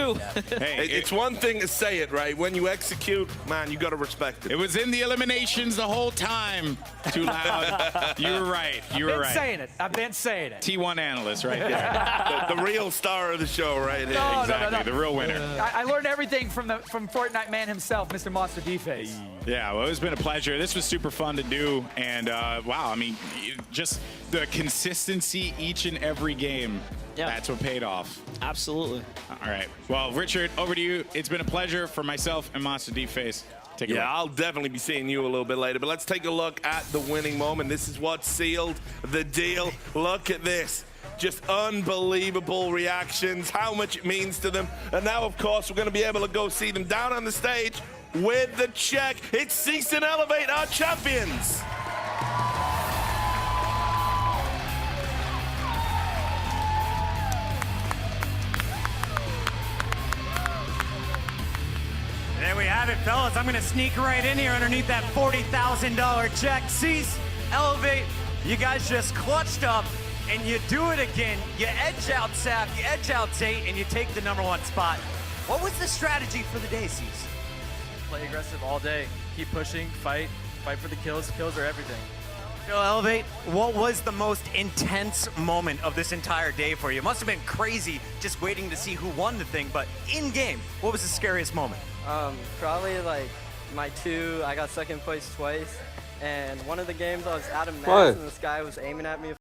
Hey, it's one thing to say it, right? When you execute, man, you got to respect it. It was in the eliminations the whole time. Too loud. You were right. You were right. I've been saying it. T1 analyst right there. the real star of the show right here. Exactly, the real winner. I learned everything from Fortnite man himself, Mr. Monster D-Face. Yeah, well, it's been a pleasure. This was super fun to do, and wow, I mean, just the consistency each and every game. Yeah. That's what paid off. Absolutely. All right. Well, Richard, over to you. It's been a pleasure for myself and Monster D-Face. Take it away. I'll definitely be seeing you a little bit later, but let's take a look at the winning moment. This is what sealed the deal. Look at this. Just unbelievable reactions, how much it means to them. And now, of course, we're going to be able to go see them down on the stage with the check. It's Cease and Elevate, our champions. have it, fellas. I'm going to sneak right in here underneath that $40,000 check. Cease, Elevate, you guys just clutched up, and you do it again. You edge out Sap, you edge out Tate, and you take the #1 spot. What was the strategy for the day, Cease? Play aggressive all day. Keep pushing, fight for the kills. Kills are everything. Yo, Elevate, what was the most intense moment of this entire day for you? It must have been crazy just waiting to see who won the thing, but in-game, what was the scariest moment? Probably like my 2, I got second place twice, and one of the games I was out of What? mats and this guy was aiming at me